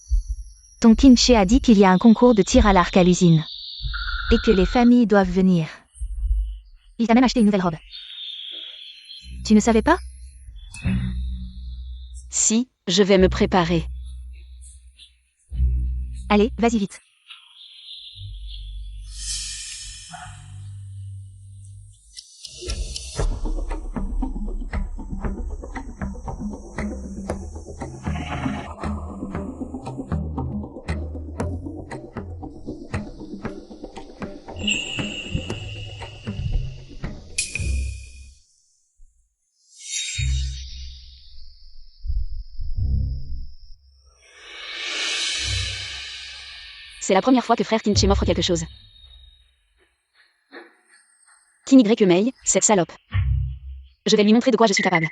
Ton Kinche a dit qu'il y a un concours de tir à l'arc à l'usine. Et que les familles doivent venir. Il t'a même acheté une nouvelle robe. Tu ne savais pas? Si, je vais me préparer. Allez, vas-y vite. C'est la première fois que frère Kinche m'offre quelque chose. Kin Y Mei, cette salope. Je vais lui montrer de quoi je suis capable.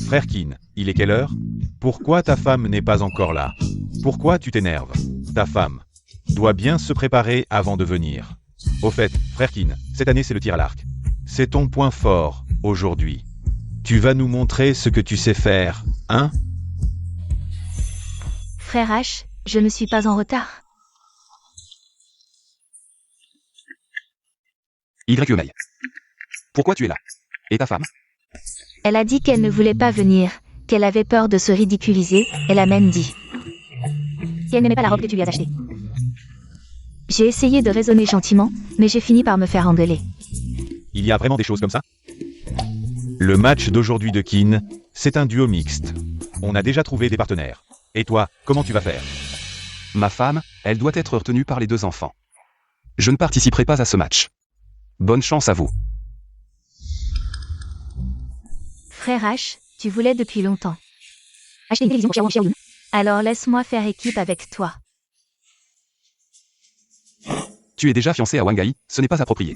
Frère Kin, il est quelle heure? Pourquoi ta femme n'est pas encore là? Pourquoi tu t'énerves? Ta femme doit bien se préparer avant de venir. Au fait, frère Kin, cette année c'est le tir à l'arc. C'est ton point fort, aujourd'hui. Tu vas nous montrer ce que tu sais faire, hein? Frère H, je ne suis pas en retard. Y. Pourquoi tu es là? Et ta femme? Elle a dit qu'elle ne voulait pas venir, qu'elle avait peur de se ridiculiser, elle a même dit. Qu'elle n'aimait pas la robe que tu lui as achetée. J'ai essayé de raisonner gentiment, mais j'ai fini par me faire engueuler. Il y a vraiment des choses comme ça? Le match d'aujourd'hui de Kin, c'est un duo mixte. On a déjà trouvé des partenaires. Et toi, comment tu vas faire? Ma femme, elle doit être retenue par les deux enfants. Je ne participerai pas à ce match. Bonne chance à vous. Frère H, tu voulais depuis longtemps. Acheter une télévision pour Xiao Yun. Alors laisse-moi faire équipe avec toi. Tu es déjà fiancé à Wangai, ce n'est pas approprié.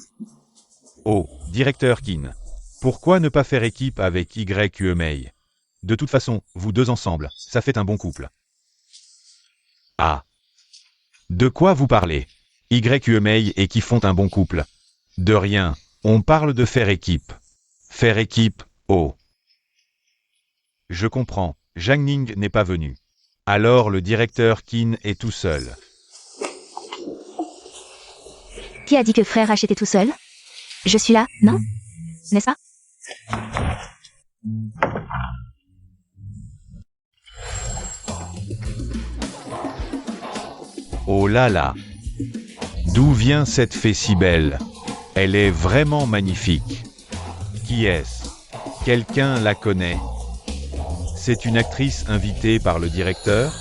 Oh, directeur Kin. Pourquoi ne pas faire équipe avec Y Mei? De toute façon, vous deux ensemble, ça fait un bon couple. Ah. De quoi vous parlez? Y Mei et qui font un bon couple? De rien, on parle de faire équipe. Faire équipe, oh. Je comprends, Zhang Ning n'est pas venu. Alors le directeur Kin est tout seul. Qui a dit que frère H était tout seul? Je suis là, non? N'est-ce pas? Oh là là! D'où vient cette fée si belle? Elle est vraiment magnifique. Qui est-ce? Quelqu'un la connaît? C'est une actrice invitée par le directeur?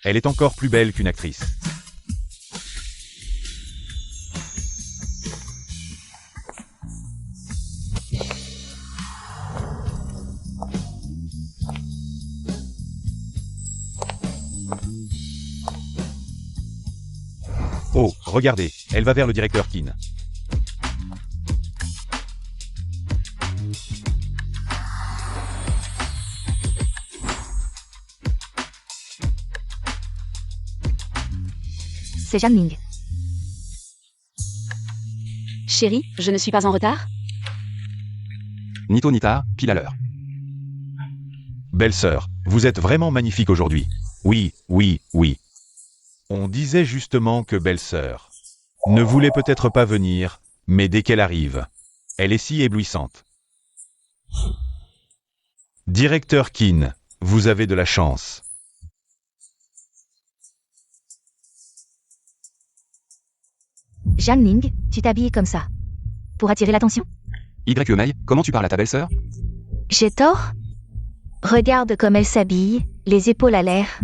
Elle est encore plus belle qu'une actrice. Oh, regardez, elle va vers le directeur Kin. C'est Zhang Ning. Chérie, je ne suis pas en retard? Ni tôt ni tard, pile à l'heure. Belle-sœur, vous êtes vraiment magnifique aujourd'hui. Oui, oui, oui. On disait justement que belle-sœur ne voulait peut-être pas venir, mais dès qu'elle arrive, elle est si éblouissante. Directeur Kin, vous avez de la chance. Zhang Ning, tu t'habilles comme ça. Pour attirer l'attention? Mei, comment tu parles à ta belle-sœur? J'ai tort? Regarde comme elle s'habille, les épaules à l'air.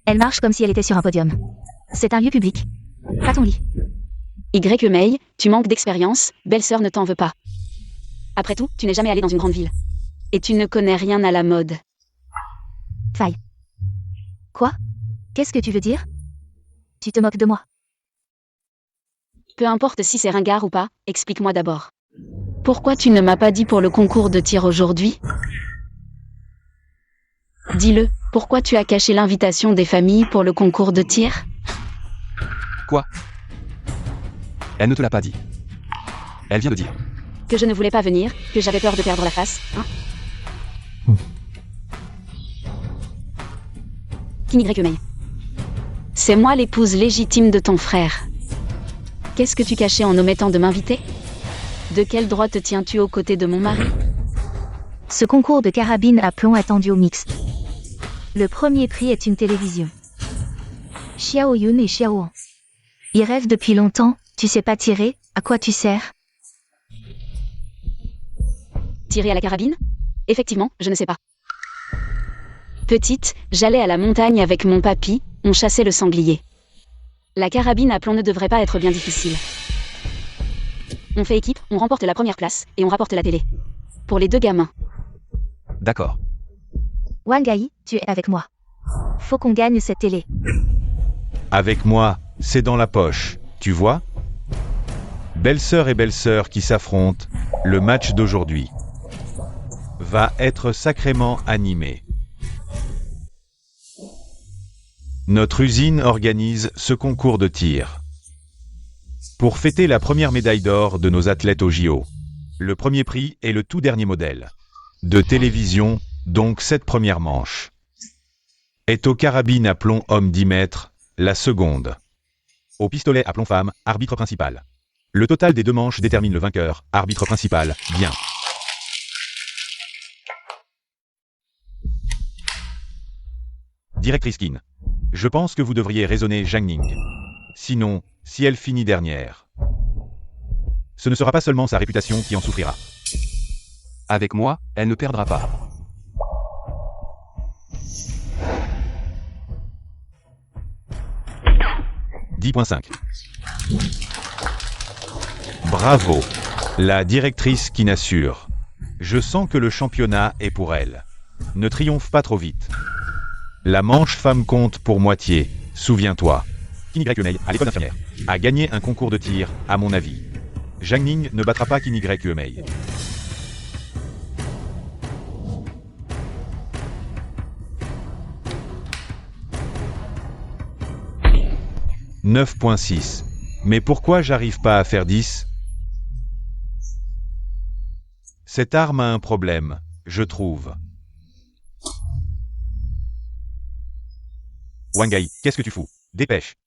Elle marche comme si elle était sur un podium. C'est un lieu public. Pas ton lit. Mei, tu manques d'expérience, belle-sœur ne t'en veut pas. Après tout, tu n'es jamais allé dans une grande ville. Et tu ne connais rien à la mode. Faille. Quoi? Qu'est-ce que tu veux dire? Tu te moques de moi. Peu importe si c'est ringard ou pas, explique-moi d'abord. Pourquoi tu ne m'as pas dit pour le concours de tir aujourd'hui? Dis-le, pourquoi tu as caché l'invitation des familles pour le concours de tir? Quoi? Elle ne te l'a pas dit. Elle vient de dire. Que je ne voulais pas venir, que j'avais peur de perdre la face, hein? Mei. C'est moi l'épouse légitime de ton frère. Qu'est-ce que tu cachais en omettant de m'inviter? De quel droit te tiens-tu aux côtés de mon mari? Ce concours de carabine à plomb attendu au mixte. Le premier prix est une télévision. Xiao Yun et Xiao An. Ils rêvent depuis longtemps, tu sais pas tirer, à quoi tu sers? Tirer à la carabine? Effectivement, je ne sais pas. Petite, j'allais à la montagne avec mon papy, on chassait le sanglier. La carabine à plomb ne devrait pas être bien difficile. On fait équipe, on remporte la première place, et on rapporte la télé. Pour les deux gamins. D'accord. Wang Ai, tu es avec moi. Faut qu'on gagne cette télé. Avec moi, c'est dans la poche, tu vois? Belle-sœur et belle-sœur qui s'affrontent, le match d'aujourd'hui va être sacrément animé. Notre usine organise ce concours de tir pour fêter la première médaille d'or de nos athlètes au JO. Le premier prix est le tout dernier modèle de télévision, donc cette première manche est au carabine à plomb homme 10 mètres, la seconde au pistolet à plomb femme, arbitre principal. Le total des deux manches détermine le vainqueur, arbitre principal, bien. Directrice Kin. Je pense que vous devriez raisonner Zhang Ning. Sinon, si elle finit dernière, ce ne sera pas seulement sa réputation qui en souffrira. Avec moi, elle ne perdra pas. « 10.5. Bravo, la directrice Kin assure. Je sens que le championnat est pour elle. Ne triomphe pas trop vite. La manche femme compte pour moitié, souviens-toi. Kin Mei, à l'école infirmière, a gagné un concours de tir, à mon avis. Zhang Ning ne battra pas Kin Mei. « 9.6. Mais pourquoi j'arrive pas à faire 10 ? Cette arme a un problème, je trouve. Wang Ai, qu'est-ce que tu fous? Dépêche.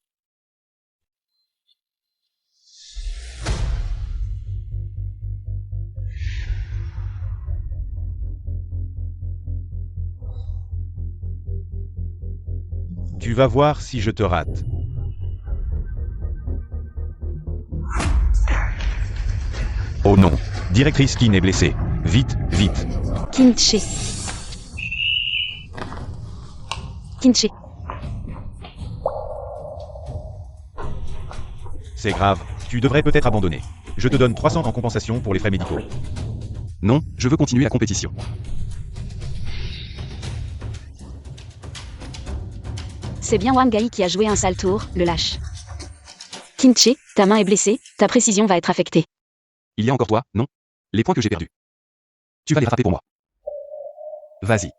Tu vas voir si je te rate. Oh non, directrice Kin est blessée. Vite, vite. Kinche. Kinche. C'est grave, tu devrais peut-être abandonner. Je te donne 300 en compensation pour les frais médicaux. Non, je veux continuer la compétition. C'est bien Wang Gai qui a joué un sale tour, le lâche. Qin-che, ta main est blessée, ta précision va être affectée. Il y a encore toi, non? Les points que j'ai perdus. Tu vas les rattraper pour moi. Vas-y.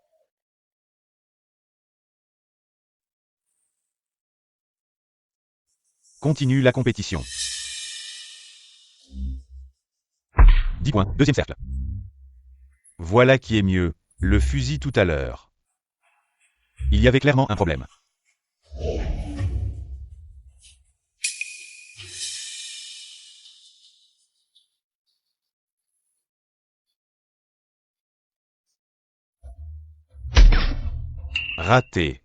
Continue la compétition. 10 points, deuxième cercle. Voilà qui est mieux, le fusil tout à l'heure. Il y avait clairement un problème. Raté.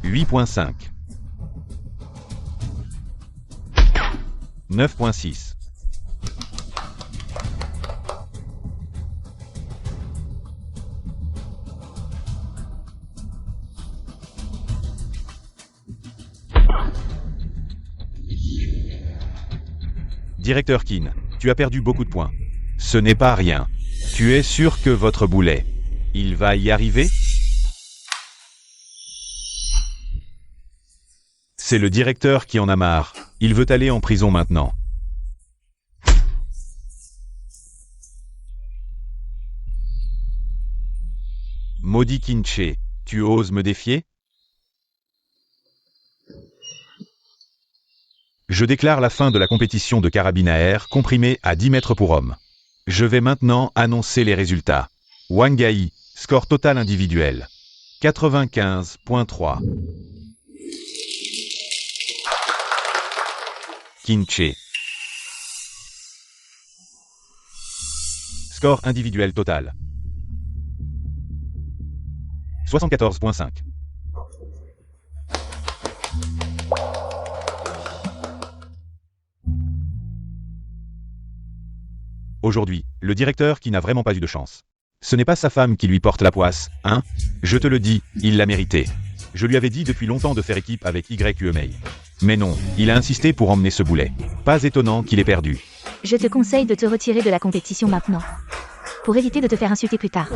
« 8.5 » 9.6 Directeur Qin, tu as perdu beaucoup de points. Ce n'est pas rien. Tu es sûr que votre boulet, il va y arriver? C'est le directeur qui en a marre. Il veut aller en prison maintenant. Maudit Qin-che, tu oses me défier? Je déclare la fin de la compétition de carabine à air comprimée à 10 mètres pour homme. Je vais maintenant annoncer les résultats. Wang Gai, score total individuel. 95.3. Qin-che. Score individuel total. 74.5. Aujourd'hui, le directeur qui n'a vraiment pas eu de chance. Ce n'est pas sa femme qui lui porte la poisse, hein? Je te le dis, il l'a mérité. Je lui avais dit depuis longtemps de faire équipe avec YQMei. Mais non, il a insisté pour emmener ce boulet. Pas étonnant qu'il ait perdu. Je te conseille de te retirer de la compétition maintenant. Pour éviter de te faire insulter plus tard.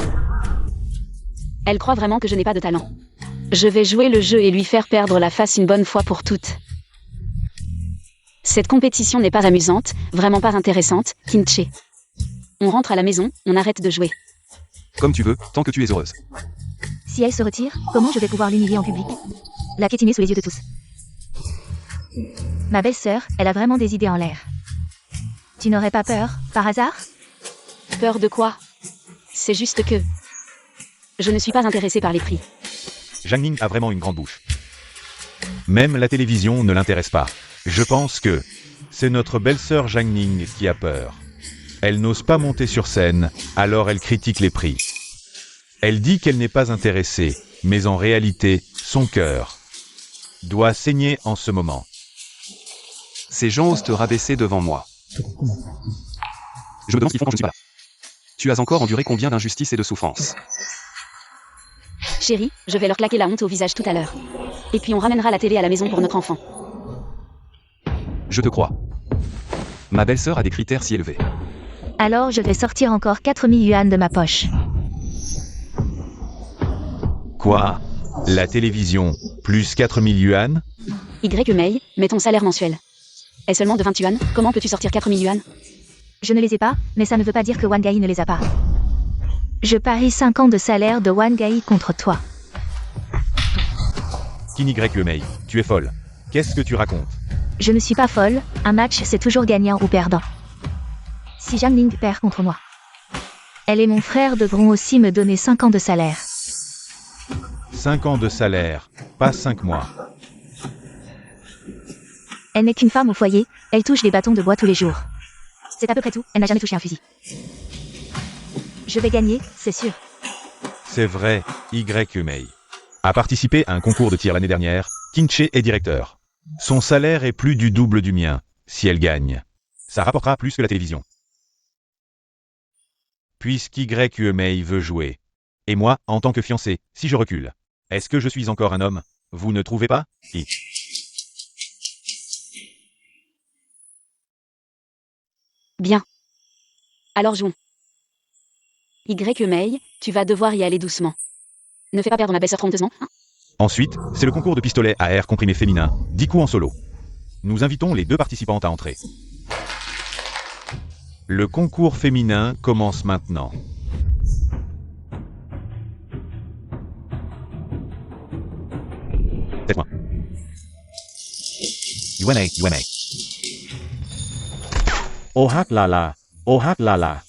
Elle croit vraiment que je n'ai pas de talent. Je vais jouer le jeu et lui faire perdre la face une bonne fois pour toutes. Cette compétition n'est pas amusante, vraiment pas intéressante, Qin-che. On rentre à la maison, on arrête de jouer. Comme tu veux, tant que tu es heureuse. Si elle se retire, comment je vais pouvoir l'humilier en public? La piétiner sous les yeux de tous. Ma belle-sœur, elle a vraiment des idées en l'air. Tu n'aurais pas peur, par hasard? Peur de quoi? C'est juste que... je ne suis pas intéressée par les prix. Zhang Ning a vraiment une grande bouche. Même la télévision ne l'intéresse pas. Je pense que c'est notre belle-sœur Zhang Ning qui a peur. Elle n'ose pas monter sur scène, alors elle critique les prix. Elle dit qu'elle n'est pas intéressée, mais en réalité, son cœur doit saigner en ce moment. Ces gens osent te rabaisser devant moi. Je me demande ce qu'ils font quand je ne suis pas là. Tu as encore enduré combien d'injustices et de souffrances? Chérie, je vais leur claquer la honte au visage tout à l'heure. Et puis on ramènera la télé à la maison pour notre enfant. Je te crois. Ma belle-sœur a des critères si élevés. Alors je vais sortir encore 4000 yuan de ma poche. Quoi? La télévision, plus 4000 yuan? YQMei, mets ton salaire mensuel. Est seulement de 20 yuan, comment peux-tu sortir 4000 yuan? Je ne les ai pas, mais ça ne veut pas dire que Wang Gai ne les a pas. Je parie 5 ans de salaire de Wang Gai contre toi. Qin YQMei, tu es folle. Qu'est-ce que tu racontes? Je ne suis pas folle, un match c'est toujours gagnant ou perdant. Si Zhang Ning perd contre moi, elle et mon frère devront aussi me donner 5 ans de salaire. 5 ans de salaire, pas 5 mois. Elle n'est qu'une femme au foyer, elle touche des bâtons de bois tous les jours. C'est à peu près tout, elle n'a jamais touché un fusil. Je vais gagner, c'est sûr. C'est vrai, YQMei a participé à un concours de tir l'année dernière. Qin-che est directeur. Son salaire est plus du double du mien. Si elle gagne, ça rapportera plus que la télévision. Puisqu'YQMei veut jouer. Et moi, en tant que fiancé, si je recule, est-ce que je suis encore un homme? Vous ne trouvez pas? Bien. Alors jouons. Mei, tu vas devoir y aller doucement. Ne fais pas perdre ma belle-sœur trompeusement, hein. Ensuite, c'est le concours de pistolet à air comprimé féminin, 10 coups en solo. Nous invitons les 2 participantes à entrer. Le concours féminin commence maintenant. C'est moi. UNA. Oh hak la la. Oh hak la la.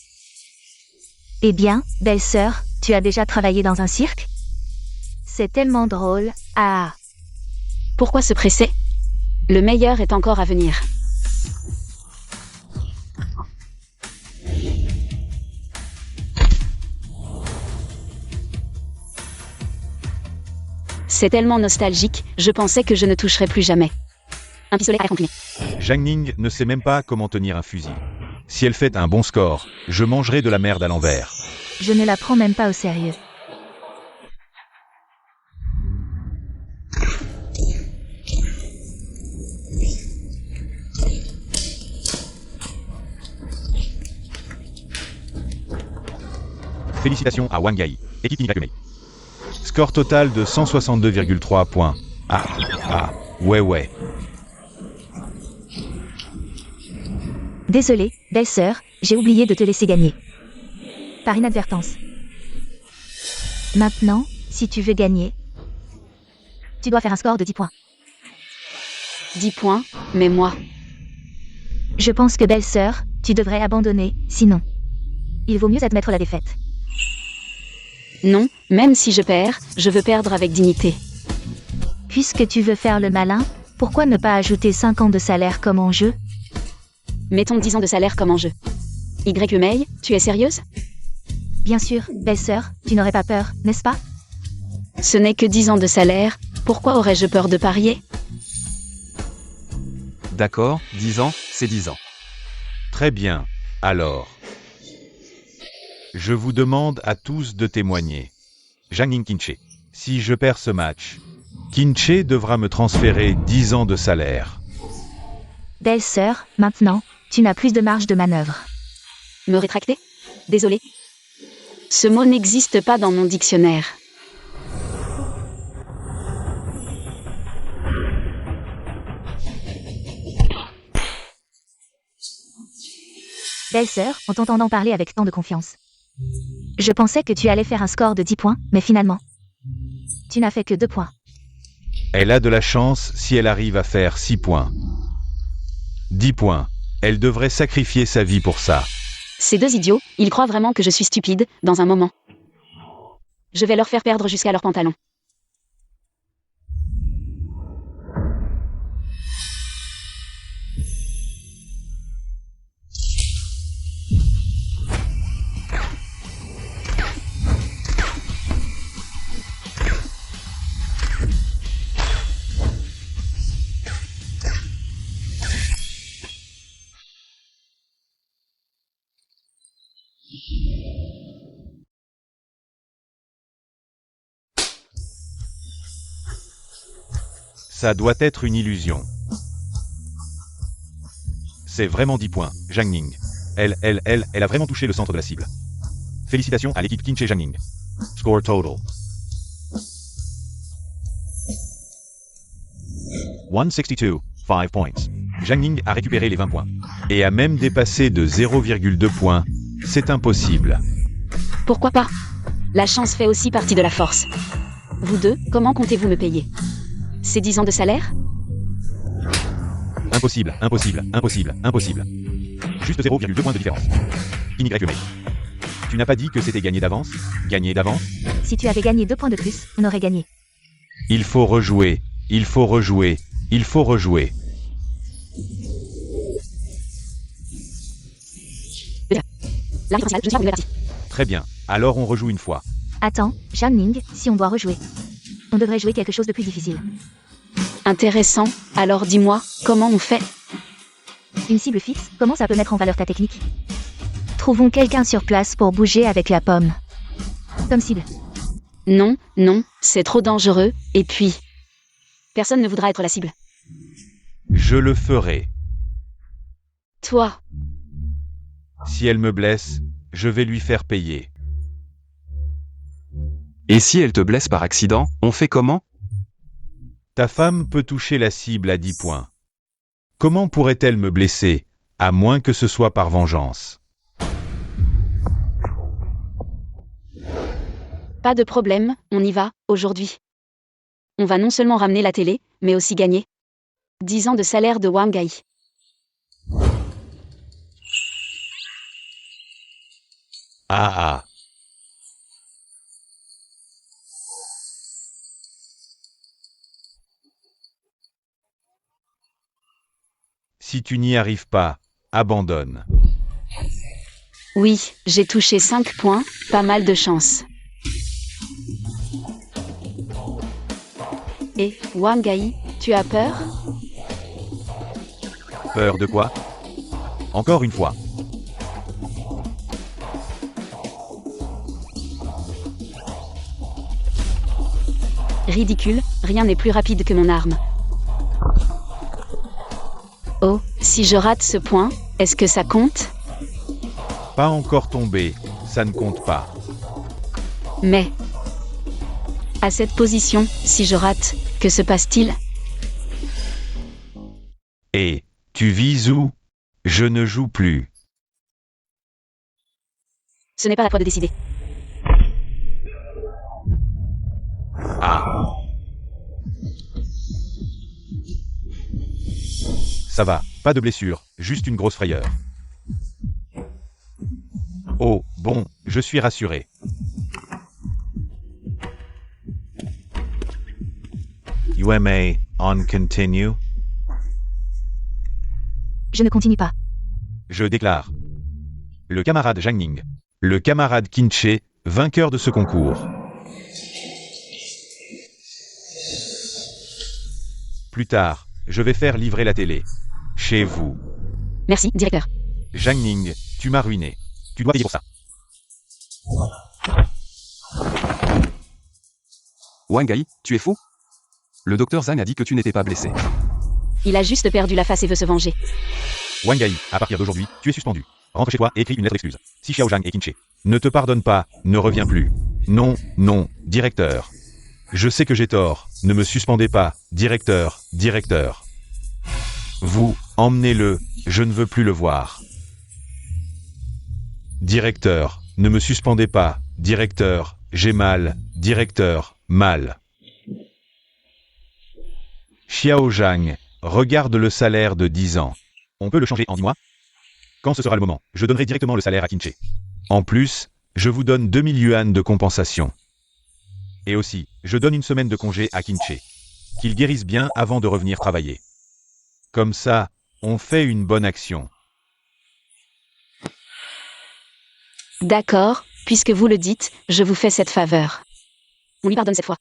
Eh bien, belle-sœur, tu as déjà travaillé dans un cirque? C'est tellement drôle. Ah, Pourquoi se presser? Le meilleur est encore à venir. C'est tellement nostalgique, je pensais que je ne toucherais plus jamais. Un pistolet à air comprimé. Zhang Ning ne sait même pas comment tenir un fusil. Si elle fait un bon score, je mangerai de la merde à l'envers. je ne la prends même pas au sérieux. Félicitations à Wang Gai, équipe Mei. Score total de 162,3 points. Ouais. Désolée, belle-sœur, j'ai oublié de te laisser gagner. Par inadvertance. Maintenant, si tu veux gagner, tu dois faire un score de 10 points. 10 points, mais moi. Je pense que belle-sœur, tu devrais abandonner, sinon. Il vaut mieux admettre la défaite. Non, même si je perds, je veux perdre avec dignité. Puisque tu veux faire le malin, pourquoi ne pas ajouter 5 ans de salaire comme en jeu? Mettons 10 ans de salaire comme enjeu. Mei, tu es sérieuse? Bien sûr, belle-sœur, tu n'aurais pas peur, n'est-ce pas? Ce n'est que 10 ans de salaire, pourquoi aurais-je peur de parier? D'accord, 10 ans, c'est 10 ans. Très bien, alors. Je vous demande à tous de témoigner. Zhang Ning Kinche. Si je perds ce match, Kinche devra me transférer 10 ans de salaire. Belle-sœur, maintenant, tu n'as plus de marge de manœuvre. Me rétracter? Désolé. Ce mot n'existe pas dans mon dictionnaire. Belle-sœur, en t'entendant parler avec tant de confiance. Je pensais que tu allais faire un score de 10 points, mais finalement, tu n'as fait que 2 points. Elle a de la chance si elle arrive à faire 6 points. 10 points. Elle devrait sacrifier sa vie pour ça. Ces deux idiots, ils croient vraiment que je suis stupide, dans un moment. Je vais leur faire perdre jusqu'à leurs pantalons. Ça doit être une illusion. C'est vraiment 10 points, Zhang Ning. Elle a vraiment touché le centre de la cible. Félicitations à l'équipe Kinche Zhang Ning. Score total. 162, 5 points. Zhang Ning a récupéré les 20 points. Et a même dépassé de 0,2 points. C'est impossible. Pourquoi pas? La chance fait aussi partie de la force. Vous deux, comment comptez-vous me payer? C'est 10 ans de salaire? Impossible. Juste 0,2 points de différence. Mei. Tu n'as pas dit que c'était gagné d'avance? Gagné d'avance? Si tu avais gagné 2 points de plus, on aurait gagné. Il faut rejouer. L'arbitre principal, je ne suis pas revenu averti. Très bien. Alors on rejoue une fois. Attends, Zhang Ning, si on doit rejouer. On devrait jouer quelque chose de plus difficile. Intéressant, alors dis-moi, comment on fait? Une cible fixe, comment ça peut mettre en valeur ta technique? Trouvons quelqu'un sur place pour bouger avec la pomme. Comme cible. Non, c'est trop dangereux, et puis... Personne ne voudra être la cible. Je le ferai. Toi, Si elle me blesse, je vais lui faire payer. Et si elle te blesse par accident, on fait comment? Ta femme peut toucher la cible à 10 points. Comment pourrait-elle me blesser, à moins que ce soit par vengeance? Pas de problème, on y va, aujourd'hui. On va non seulement ramener la télé, mais aussi gagner 10 ans de salaire de Wang Gai. Ah ah. Si tu n'y arrives pas, abandonne. Oui, j'ai touché 5 points, pas mal de chance. Et, Wang Gai, tu as peur? Peur de quoi? Encore une fois. Ridicule, rien n'est plus rapide que mon arme. Oh, si je rate ce point, est-ce que ça compte? Pas encore tombé, ça ne compte pas. Mais... à cette position, si je rate, que se passe-t-il? Et, tu vises où? Je ne joue plus. Ce n'est pas à toi de décider. Ah. Ça va, pas de blessure, juste une grosse frayeur. Oh, bon, je suis rassuré. UMA, on continue. Je ne continue pas. Je déclare. Le camarade Zhang Ning. Le camarade Qin, vainqueur de ce concours. Plus tard, je vais faire livrer la télé. Chez vous. Merci, directeur. Zhang Ning, tu m'as ruiné. Tu dois payer pour ça. Wang Gai, tu es fou? Le docteur Zhang a dit que tu n'étais pas blessé. Il a juste perdu la face et veut se venger. Wang Gai, à partir d'aujourd'hui, tu es suspendu. Rentre chez toi et écris une lettre d'excuse. Si Xiao Zhang et Qin ne te pardonnent pas, ne reviens plus. Non, non, directeur. Je sais que j'ai tort, ne me suspendez pas, directeur, directeur. Vous, emmenez-le, je ne veux plus le voir. Directeur, ne me suspendez pas, directeur, j'ai mal, directeur, mal. Xiao Zhang, regarde le salaire de 10 ans. On peut le changer en 10 mois? Quand ce sera le moment, je donnerai directement le salaire à Qin. En plus, je vous donne 2000 yuan de compensation. Et aussi, je donne une semaine de congé à Qin. Qu'il guérisse bien avant de revenir travailler. Comme ça, on fait une bonne action. D'accord, puisque vous le dites, je vous fais cette faveur. On lui pardonne cette fois.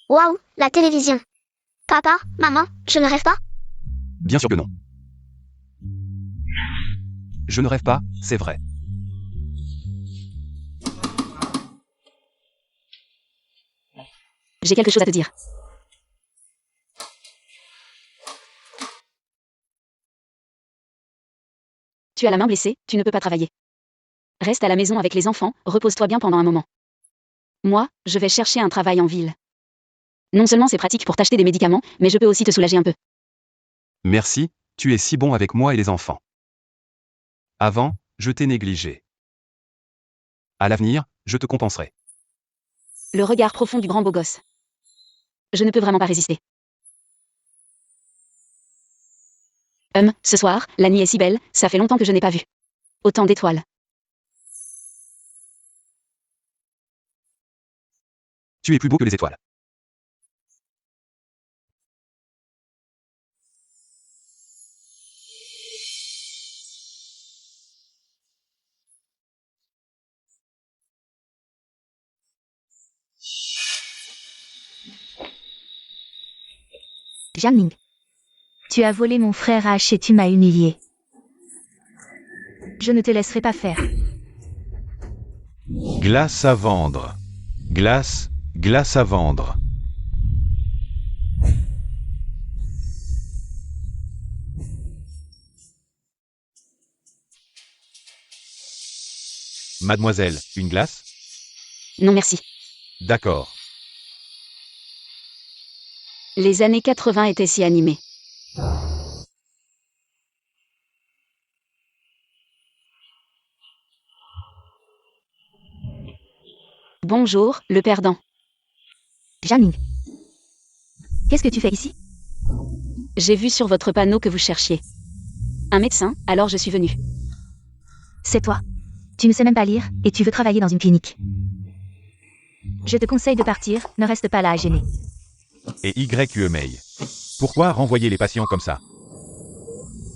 Waouh, la télévision. Papa, maman, je ne rêve pas? Bien sûr que non. Je ne rêve pas, c'est vrai. J'ai quelque chose à te dire. Tu as la main blessée, tu ne peux pas travailler. Reste à la maison avec les enfants, repose-toi bien pendant un moment. Moi, je vais chercher un travail en ville. Non seulement c'est pratique pour t'acheter des médicaments, mais je peux aussi te soulager un peu. Merci, tu es si bon avec moi et les enfants. Avant, je t'ai négligé. À l'avenir, je te compenserai. Le regard profond du grand beau gosse. Je ne peux vraiment pas résister. Ce soir, la nuit est si belle, ça fait longtemps que je n'ai pas vu autant d'étoiles. Tu es plus beau que les étoiles. Zhang Ning. Tu as volé mon frère H et tu m'as humilié. Je ne te laisserai pas faire. Glace à vendre. Glace, glace à vendre. Mademoiselle, une glace? Non merci. D'accord. Les années 80 étaient si animées. Bonjour, le perdant. Janine. Qu'est-ce que tu fais ici? J'ai vu sur votre panneau que vous cherchiez un médecin, alors je suis venue. C'est toi. Tu ne sais même pas lire, et tu veux travailler dans une clinique. Je te conseille de partir, ne reste pas là à gêner. Et YQE May. Pourquoi renvoyer les patients comme ça?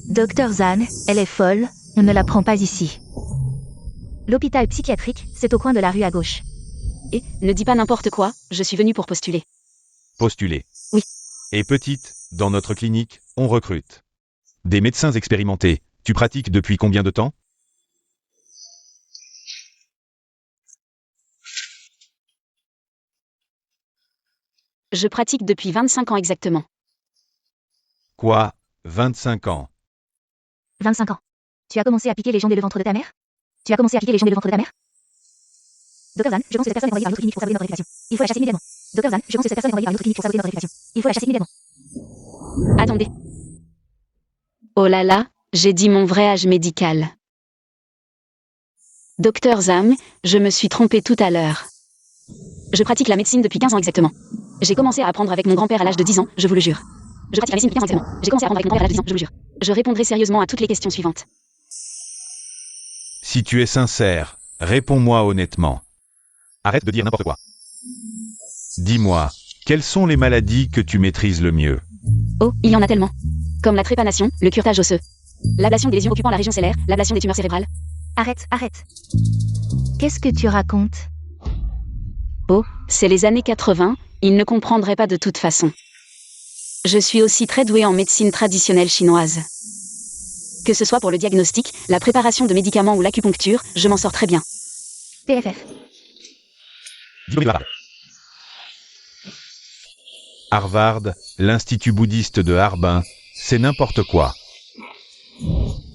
Docteur Zan, elle est folle, on ne la prend pas ici. L'hôpital psychiatrique, c'est au coin de la rue à gauche. Et, ne dis pas n'importe quoi, je suis venue pour postuler. Postuler. Oui. Et petite, dans notre clinique, on recrute des médecins expérimentés. Tu pratiques depuis combien de temps? Je pratique depuis 25 ans exactement. Quoi? 25 ans. 25 ans. Tu as commencé à piquer les gens dès le ventre de ta mère? Docteur Zan, je pense que cette personne est envoyée par une autre clinique pour saboter notre réputation. Il faut la chasser immédiatement. Docteur Zan, je pense que cette personne est envoyée par une autre clinique pour saboter notre réputation. Il faut la chasser immédiatement. Attendez. Oh là là, j'ai dit mon vrai âge médical. Docteur Zam, je me suis trompée tout à l'heure. Je pratique la médecine depuis 15 ans exactement. J'ai commencé à apprendre avec mon grand-père à l'âge de 10 ans, je vous le jure. Je pratique la médecine depuis 15 ans exactement. J'ai commencé à apprendre avec mon grand-père à l'âge de 10 ans, je vous le jure. Je répondrai sérieusement à toutes les questions suivantes. Si tu es sincère, réponds-moi honnêtement. Arrête de dire n'importe quoi. Dis-moi, quelles sont les maladies que tu maîtrises le mieux? Oh, il y en a tellement. Comme la trépanation, le curetage osseux, l'ablation des lésions occupant la région cellaire, l'ablation des tumeurs cérébrales. Arrête. Qu'est-ce que tu racontes? Oh, c'est les années 80, il ne comprendrait pas de toute façon. Je suis aussi très douée en médecine traditionnelle chinoise. Que ce soit pour le diagnostic, la préparation de médicaments ou l'acupuncture, je m'en sors très bien. PFF. Harvard, l'Institut bouddhiste de Harbin, c'est n'importe quoi.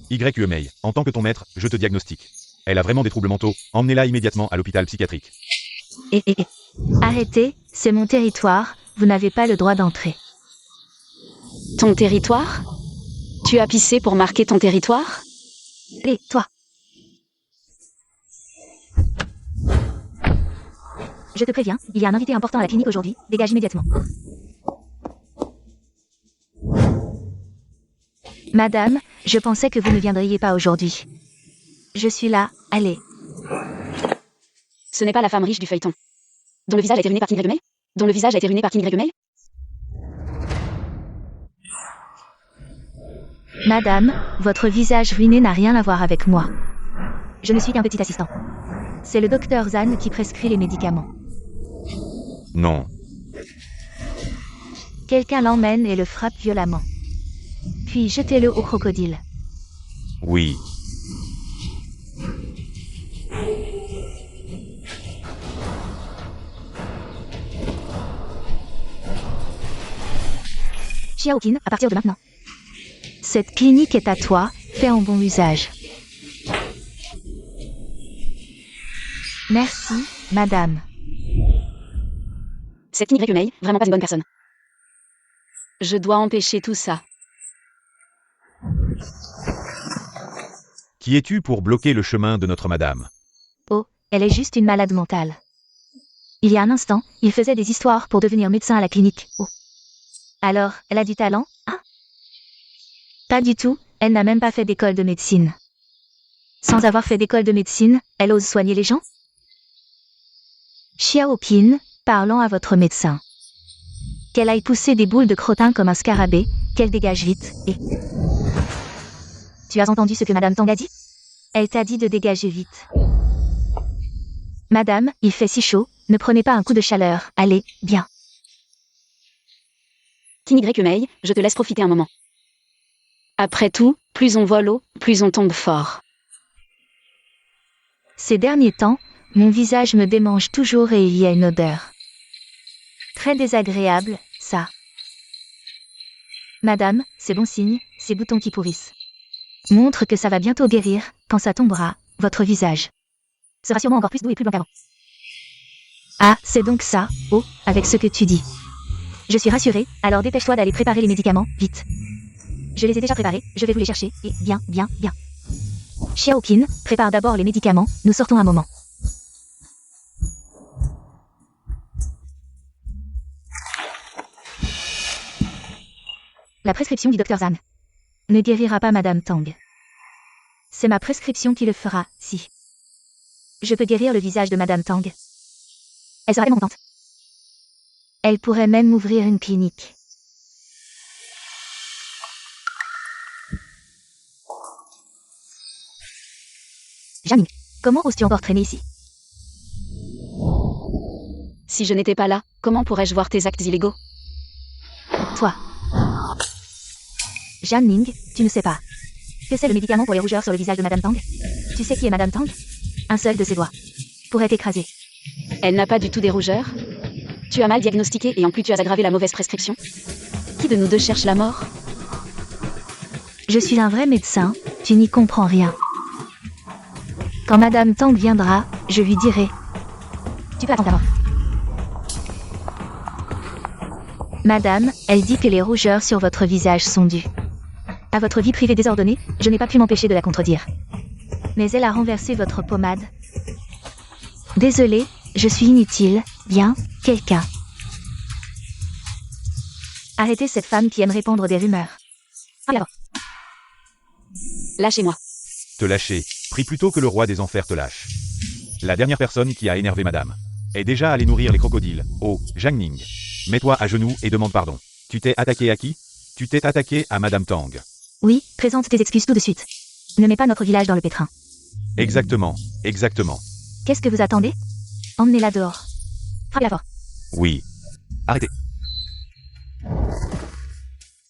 YQE May, en tant que ton maître, je te diagnostique. Elle a vraiment des troubles mentaux, emmenez-la immédiatement à l'hôpital psychiatrique. Arrêtez, c'est mon territoire, vous n'avez pas le droit d'entrer. Ton territoire? Tu as pissé pour marquer ton territoire? Allez, toi. Je te préviens, il y a un invité important à la clinique aujourd'hui, dégage immédiatement. Madame, je pensais que vous ne viendriez pas aujourd'hui. Je suis là, allez. Ce n'est pas la femme riche du feuilleton. Dont le visage a été ruiné par Kim Y. May? Madame, votre visage ruiné n'a rien à voir avec moi. Je ne suis qu'un petit assistant. C'est le docteur Zan qui prescrit les médicaments. Non. Quelqu'un l'emmène et le frappe violemment. Puis jetez-le au crocodile. Oui. Xiaoqin, à partir de maintenant. Cette clinique est à toi, fais en bon usage. Merci, madame. C'est Kim Y. May, vraiment pas une bonne personne. Je dois empêcher tout ça. Qui es-tu pour bloquer le chemin de notre madame? Oh, elle est juste une malade mentale. Il y a un instant, il faisait des histoires pour devenir médecin à la clinique. Oh. Alors, elle a du talent, hein? Pas du tout, elle n'a même pas fait d'école de médecine. Sans avoir fait d'école de médecine, elle ose soigner les gens? Xiaoqin, parlons à votre médecin. Qu'elle aille pousser des boules de crottin comme un scarabée, qu'elle dégage vite, et... Tu as entendu ce que Madame Tang a dit? Elle t'a dit de dégager vite. Madame, il fait si chaud, ne prenez pas un coup de chaleur, allez, bien. Kim Y. May, je te laisse profiter un moment. Après tout, plus on vole haut, plus on tombe fort. Ces derniers temps, mon visage me démange toujours et il y a une odeur. Très désagréable, ça. Madame, c'est bon signe, ces boutons qui pourrissent. Montre que ça va bientôt guérir, quand ça tombera, votre visage. sera sûrement encore plus doux et plus blanc qu'avant. Ah, c'est donc ça, oh, avec ce que tu dis. Je suis rassurée, alors dépêche-toi d'aller préparer les médicaments, vite. Je les ai déjà préparés, je vais vous les chercher, et bien. Xiaoqin, prépare d'abord les médicaments, nous sortons un moment. La prescription du Dr Zhang ne guérira pas Madame Tang. C'est ma prescription qui le fera, si. Je peux guérir le visage de Madame Tang. Elle sera tellement contente. Elle pourrait même m'ouvrir une clinique. Janine, comment oses-tu encore traîner ici? Si je n'étais pas là, comment pourrais-je voir tes actes illégaux? Toi. Jeanne Ning, tu ne sais pas. Que c'est le médicament pour les rougeurs sur le visage de Madame Tang? Tu sais qui est Madame Tang? Un seul de ses doigts pourrait t'écraser. Elle n'a pas du tout des rougeurs? Tu as mal diagnostiqué et en plus tu as aggravé la mauvaise prescription? Qui de nous deux cherche la mort? Je suis un vrai médecin, tu n'y comprends rien. Quand Madame Tang viendra, je lui dirai. Tu peux attendre ta mort. Madame, elle dit que les rougeurs sur votre visage sont dues à votre vie privée désordonnée, je n'ai pas pu m'empêcher de la contredire. Mais elle a renversé votre pommade. Désolée, je suis inutile, bien, quelqu'un. Arrêtez cette femme qui aime répandre des rumeurs. Alors. Lâchez-moi. Te lâcher, prie plutôt que le roi des enfers te lâche. La dernière personne qui a énervé madame est déjà allée nourrir les crocodiles. Oh, Zhang Ning. Mets-toi à genoux et demande pardon. Tu t'es attaqué à qui? Tu t'es attaqué à Madame Tang. Oui, présente tes excuses tout de suite. Ne mets pas notre village dans le pétrin. Exactement. Qu'est-ce que vous attendez? Emmenez-la dehors. Frappez-la fort. Oui. Arrêtez.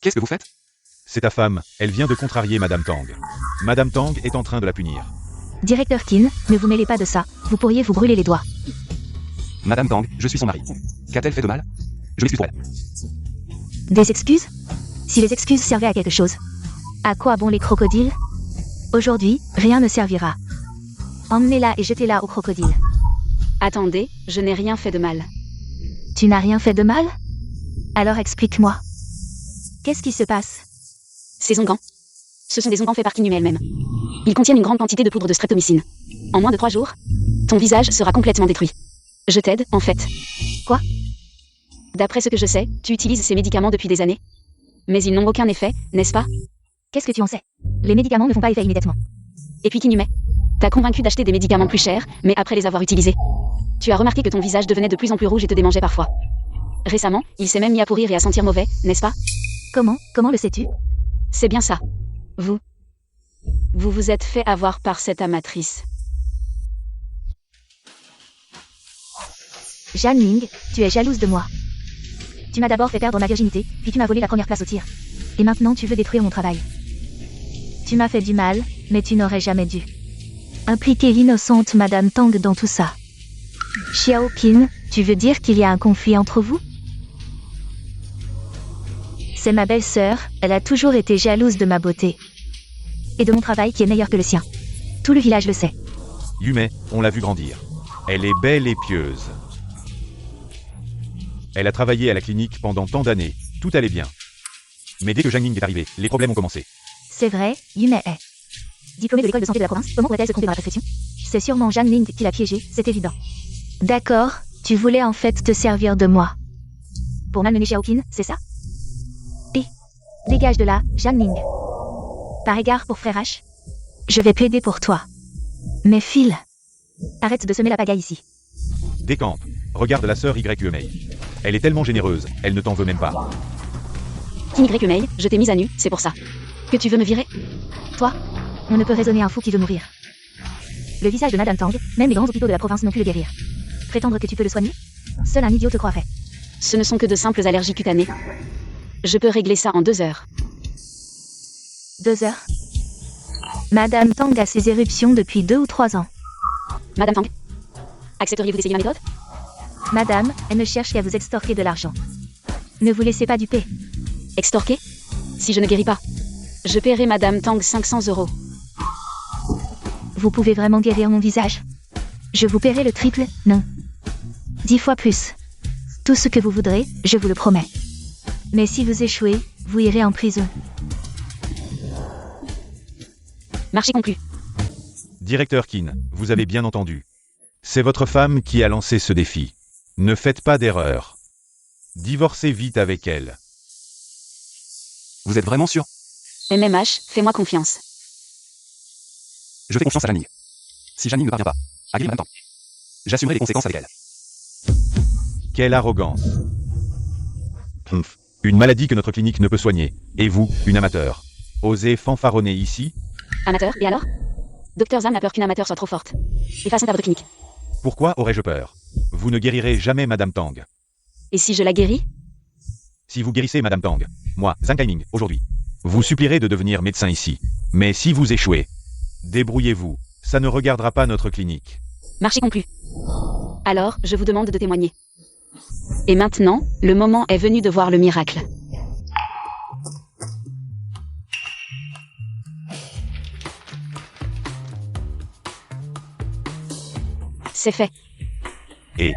Qu'est-ce que vous faites? C'est ta femme, elle vient de contrarier Madame Tang. Madame Tang est en train de la punir. Directeur Qin, ne vous mêlez pas de ça, vous pourriez vous brûler les doigts. Madame Tang, je suis son mari. Qu'a-t-elle fait de mal? Je m'excuse pour elle. Des excuses? Si les excuses servaient à quelque chose. À quoi bon les crocodiles? Aujourd'hui, rien ne servira. Emmenez-la et jetez-la au crocodile. Attendez, je n'ai rien fait de mal. Tu n'as rien fait de mal? Alors explique-moi. Qu'est-ce qui se passe? Ces onguents. Ce sont des onguents faits par Kinumé elle-même. Ils contiennent une grande quantité de poudre de streptomycine. En moins de 3 jours, ton visage sera complètement détruit. Je t'aide, en fait. Quoi? D'après ce que je sais, tu utilises ces médicaments depuis des années. Mais ils n'ont aucun effet, n'est-ce pas? Qu'est-ce que tu en sais? Les médicaments ne font pas effet immédiatement. Et puis Kinumé, t'as convaincu d'acheter des médicaments plus chers, mais après les avoir utilisés, tu as remarqué que ton visage devenait de plus en plus rouge et te démangeait parfois. Récemment, il s'est même mis à pourrir et à sentir mauvais, n'est-ce pas? Comment le sais-tu? C'est bien ça. Vous vous êtes fait avoir par cette amatrice. Zhang Ning, tu es jalouse de moi. Tu m'as d'abord fait perdre ma virginité, puis tu m'as volé la première place au tir. Et maintenant tu veux détruire mon travail. Tu m'as fait du mal, mais tu n'aurais jamais dû impliquer l'innocente Madame Tang dans tout ça. Xiaoqin, tu veux dire qu'il y a un conflit entre vous? C'est ma belle-sœur, elle a toujours été jalouse de ma beauté. Et de mon travail qui est meilleur que le sien. Tout le village le sait. Yume, on l'a vu grandir. Elle est belle et pieuse. Elle a travaillé à la clinique pendant tant d'années, tout allait bien. Mais dès que Zhang Ning est arrivé, les problèmes ont commencé. C'est vrai, Yume est diplômée de l'école de santé de la province, comment pourrait-elle se tromper dans la prescription? C'est sûrement Zhang Ning qui l'a piégée, c'est évident. D'accord, tu voulais en fait te servir de moi. Pour malmener Xiaoqin, c'est ça? Et dégage de là, Zhang Ning. Par égard pour Frère H, je vais plaider pour toi. Mais file. Arrête de semer la pagaille ici. Décampe. Regarde la sœur YUME. Elle est tellement généreuse, elle ne t'en veut même pas. King YUME, je t'ai mise à nu, c'est pour ça. Que tu veux me virer? Toi, on ne peut raisonner un fou qui veut mourir. Le visage de Madame Tang, même les grands hôpitaux de la province n'ont pu le guérir. Prétendre que tu peux le soigner? Seul un idiot te croirait. Ce ne sont que de simples allergies cutanées. Je peux régler ça en 2 heures. 2 heures? Madame Tang a ses éruptions depuis 2 ou 3 ans. Madame Tang, accepteriez-vous d'essayer ma méthode? Madame, elle ne cherche qu'à vous extorquer de l'argent. Ne vous laissez pas duper. Extorquer? Si je ne guéris pas, je paierai Madame Tang 500 €. Vous pouvez vraiment guérir mon visage? Je vous paierai le triple, non. 10 fois plus. Tout ce que vous voudrez, je vous le promets. Mais si vous échouez, vous irez en prison. Marché conclu. Directeur Keane, vous avez bien entendu. C'est votre femme qui a lancé ce défi. Ne faites pas d'erreur. Divorcez vite avec elle. Vous êtes vraiment sûr? MMH, fais-moi confiance. Je fais confiance à Janine. Si Janine ne parvient pas à guérir en même temps, j'assumerai les conséquences avec elle. Quelle arrogance. Humph. Une maladie que notre clinique ne peut soigner. Et vous, une amateur. Osez fanfaronner ici? Amateur, et alors? Docteur Zam a peur qu'une amateur soit trop forte. Et façon ta votre clinique. Pourquoi aurais-je peur? Vous ne guérirez jamais Madame Tang. Et si je la guéris? Si vous guérissez Madame Tang, moi, Zhang Kaiming, aujourd'hui, vous supplierez de devenir médecin ici. Mais si vous échouez, débrouillez-vous. Ça ne regardera pas notre clinique. Marché conclu. Alors, je vous demande de témoigner. Et maintenant, le moment est venu de voir le miracle. C'est fait. Et...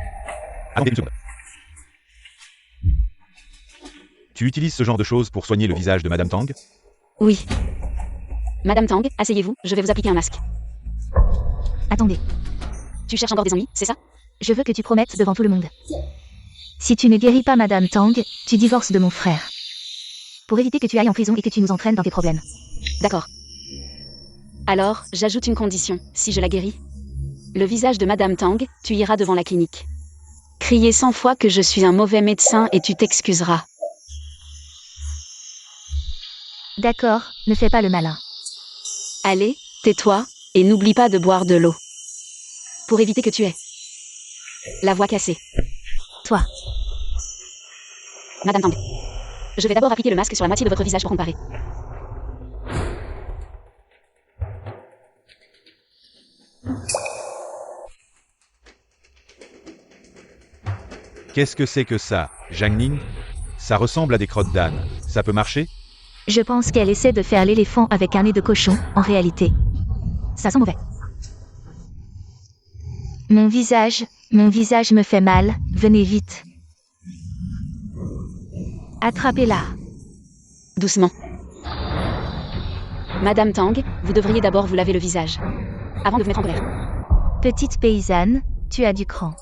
Attendez une seconde. Tu utilises ce genre de choses pour soigner le visage de Madame Tang? Oui. Madame Tang, asseyez-vous, je vais vous appliquer un masque. Attendez, Tu cherches encore des ennuis, c'est ça? je veux que tu promettes devant tout le monde. Si tu ne guéris pas Madame Tang, tu divorces de mon frère. Pour éviter que tu ailles en prison et que tu nous entraînes dans tes problèmes. D'accord. Alors, j'ajoute une condition, si je la guéris. Le visage de Madame Tang, tu iras devant la clinique. Crier 100 fois que je suis un mauvais médecin et tu t'excuseras. D'accord, ne fais pas le malin. Allez, tais-toi, et n'oublie pas de boire de l'eau. Pour éviter que tu aies la voix cassée. Toi, Madame Tang. Je vais d'abord appliquer le masque sur la moitié de votre visage pour comparer. Qu'est-ce que c'est que ça, Zhang Ning? Ça ressemble à des crottes d'âne. Ça peut marcher? je pense qu'elle essaie de faire l'éléphant avec un nez de cochon, en réalité. Ça sent mauvais. Mon visage me fait mal, venez vite. Attrapez-la. Doucement. Madame Tang, vous devriez d'abord vous laver le visage. Avant de vous mettre en colère. Petite paysanne, tu as du cran.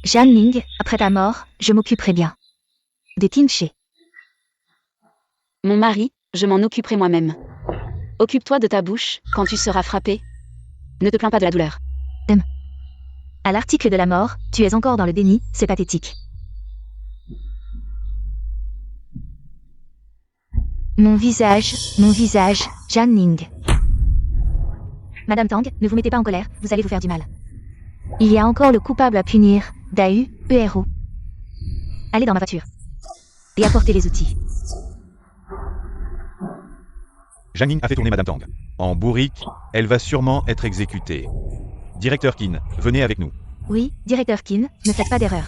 Zhang Ning, après ta mort, je m'occuperai bien. De Tinché. Mon mari, je m'en occuperai moi-même. Occupe-toi de ta bouche, quand tu seras frappé. Ne te plains pas de la douleur. À l'article de la mort, tu es encore dans le déni, c'est pathétique. Mon visage, Zhang Ning. Madame Tang, ne vous mettez pas en colère, vous allez vous faire du mal. Il y a encore le coupable à punir, Dau, ERO. Allez dans ma voiture. Et apportez les outils. Zhang Ning a fait tourner Madame Tang. En bourrique, elle va sûrement être exécutée. Directeur Keane, venez avec nous. Oui, directeur Keane, ne faites pas d'erreur.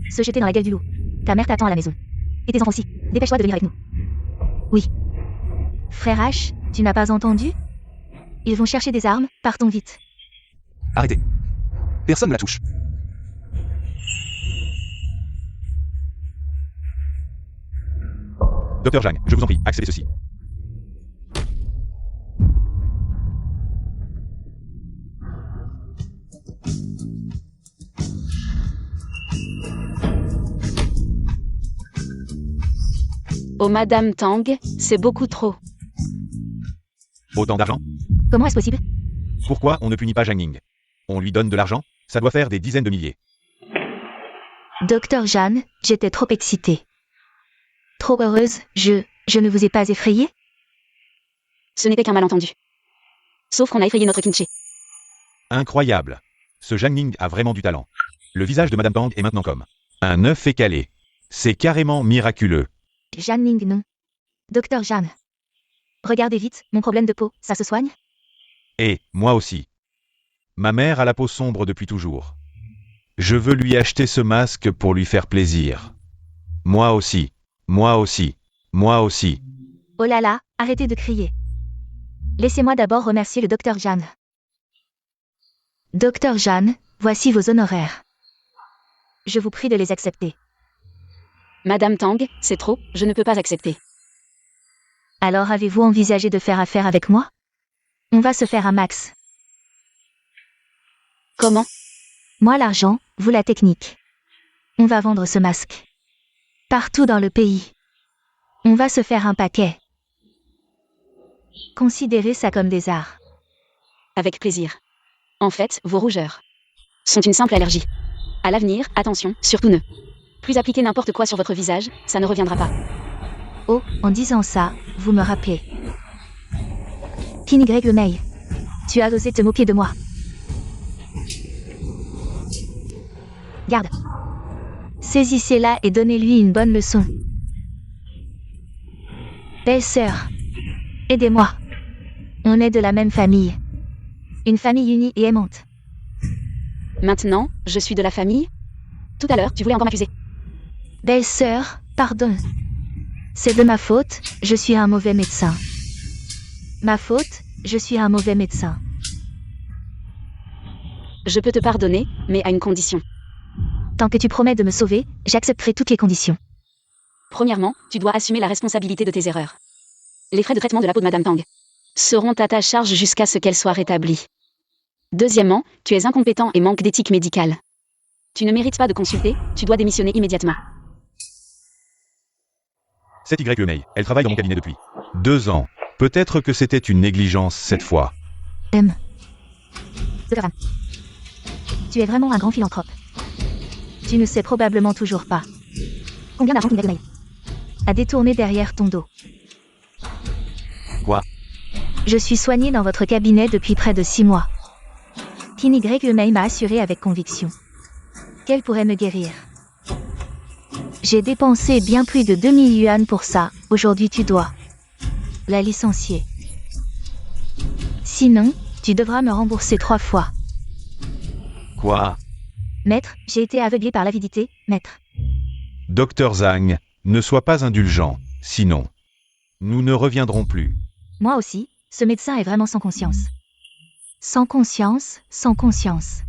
Se jeter dans la gueule du loup. Ta mère t'attend à la maison. Et tes enfants aussi. Dépêche-toi de venir avec nous. Oui. Frère H, tu n'as pas entendu? Ils vont chercher des armes, partons vite. Arrêtez. Personne ne la touche. Docteur Zhang, je vous en prie, acceptez ceci. Oh Madame Tang, c'est beaucoup trop. Autant d'argent? Comment est-ce possible? Pourquoi on ne punit pas Zhang Ning? On lui donne de l'argent? Ça doit faire des dizaines de milliers. Docteur Jeanne, j'étais trop excitée. Trop heureuse, je ne vous ai pas effrayé? Ce n'était qu'un malentendu. Sauf qu'on a effrayé notre Kinché. Incroyable. Ce Zhang Ning a vraiment du talent. Le visage de Madame Tang est maintenant comme un œuf écalé. C'est carrément miraculeux. Zhang Ning non. Docteur Jeanne. Regardez vite, mon problème de peau, ça se soigne? Et, moi aussi. Ma mère a la peau sombre depuis toujours. Je veux lui acheter ce masque pour lui faire plaisir. Moi aussi. Moi aussi. Moi aussi. Oh là là, Arrêtez de crier. Laissez-moi d'abord remercier le docteur Jeanne. Docteur Jeanne, voici vos honoraires. Je vous prie de les accepter. Madame Tang, c'est trop, je ne peux pas accepter. Alors avez-vous envisagé de faire affaire avec moi? On va se faire un max. Comment? Moi l'argent, vous la technique. On va vendre ce masque. Partout dans le pays. On va se faire un paquet. Considérez ça comme des arts. Avec plaisir. En fait, vos rougeurs sont une simple allergie. À l'avenir, attention, surtout ne plus appliquer n'importe quoi sur votre visage, ça ne reviendra pas. Oh, en disant ça, vous me rappelez. King Greg le May. Tu as osé te moquer de moi. Garde. Saisissez-la et donnez-lui une bonne leçon. Belle sœur. Aidez-moi. On est de la même famille. Une famille unie et aimante. Maintenant, je suis de la famille? Tout à l'heure, tu voulais encore m'accuser. Belle sœur, pardon. C'est de ma faute, je suis un mauvais médecin. Ma faute, je suis un mauvais médecin. Je peux te pardonner, mais à une condition. Tant que tu promets de me sauver, j'accepterai toutes les conditions. Premièrement, tu dois assumer la responsabilité de tes erreurs. Les frais de traitement de la peau de Madame Tang seront à ta charge jusqu'à ce qu'elle soit rétablie. Deuxièmement, tu es incompétent et manques d'éthique médicale. Tu ne mérites pas de consulter, tu dois démissionner immédiatement. C'est Y. May. Elle travaille dans mon cabinet depuis 2 ans. Peut-être que c'était une négligence cette fois. Docteur. Tu es vraiment un grand philanthrope. Tu ne sais probablement toujours pas combien d'argent King Greg May a détourné derrière ton dos. Quoi? Je suis soignée dans votre cabinet depuis près de 6 mois. King Greg May m'a assuré avec conviction qu'elle pourrait me guérir. J'ai dépensé bien plus de 2000 yuan pour ça. Aujourd'hui tu dois la licencier. Sinon, tu devras me rembourser 3 fois. Quoi? Maître, j'ai été aveuglé par l'avidité, maître. Docteur Zhang, ne sois pas indulgent, sinon nous ne reviendrons plus. Moi aussi, ce médecin est vraiment sans conscience. Sans conscience, sans conscience.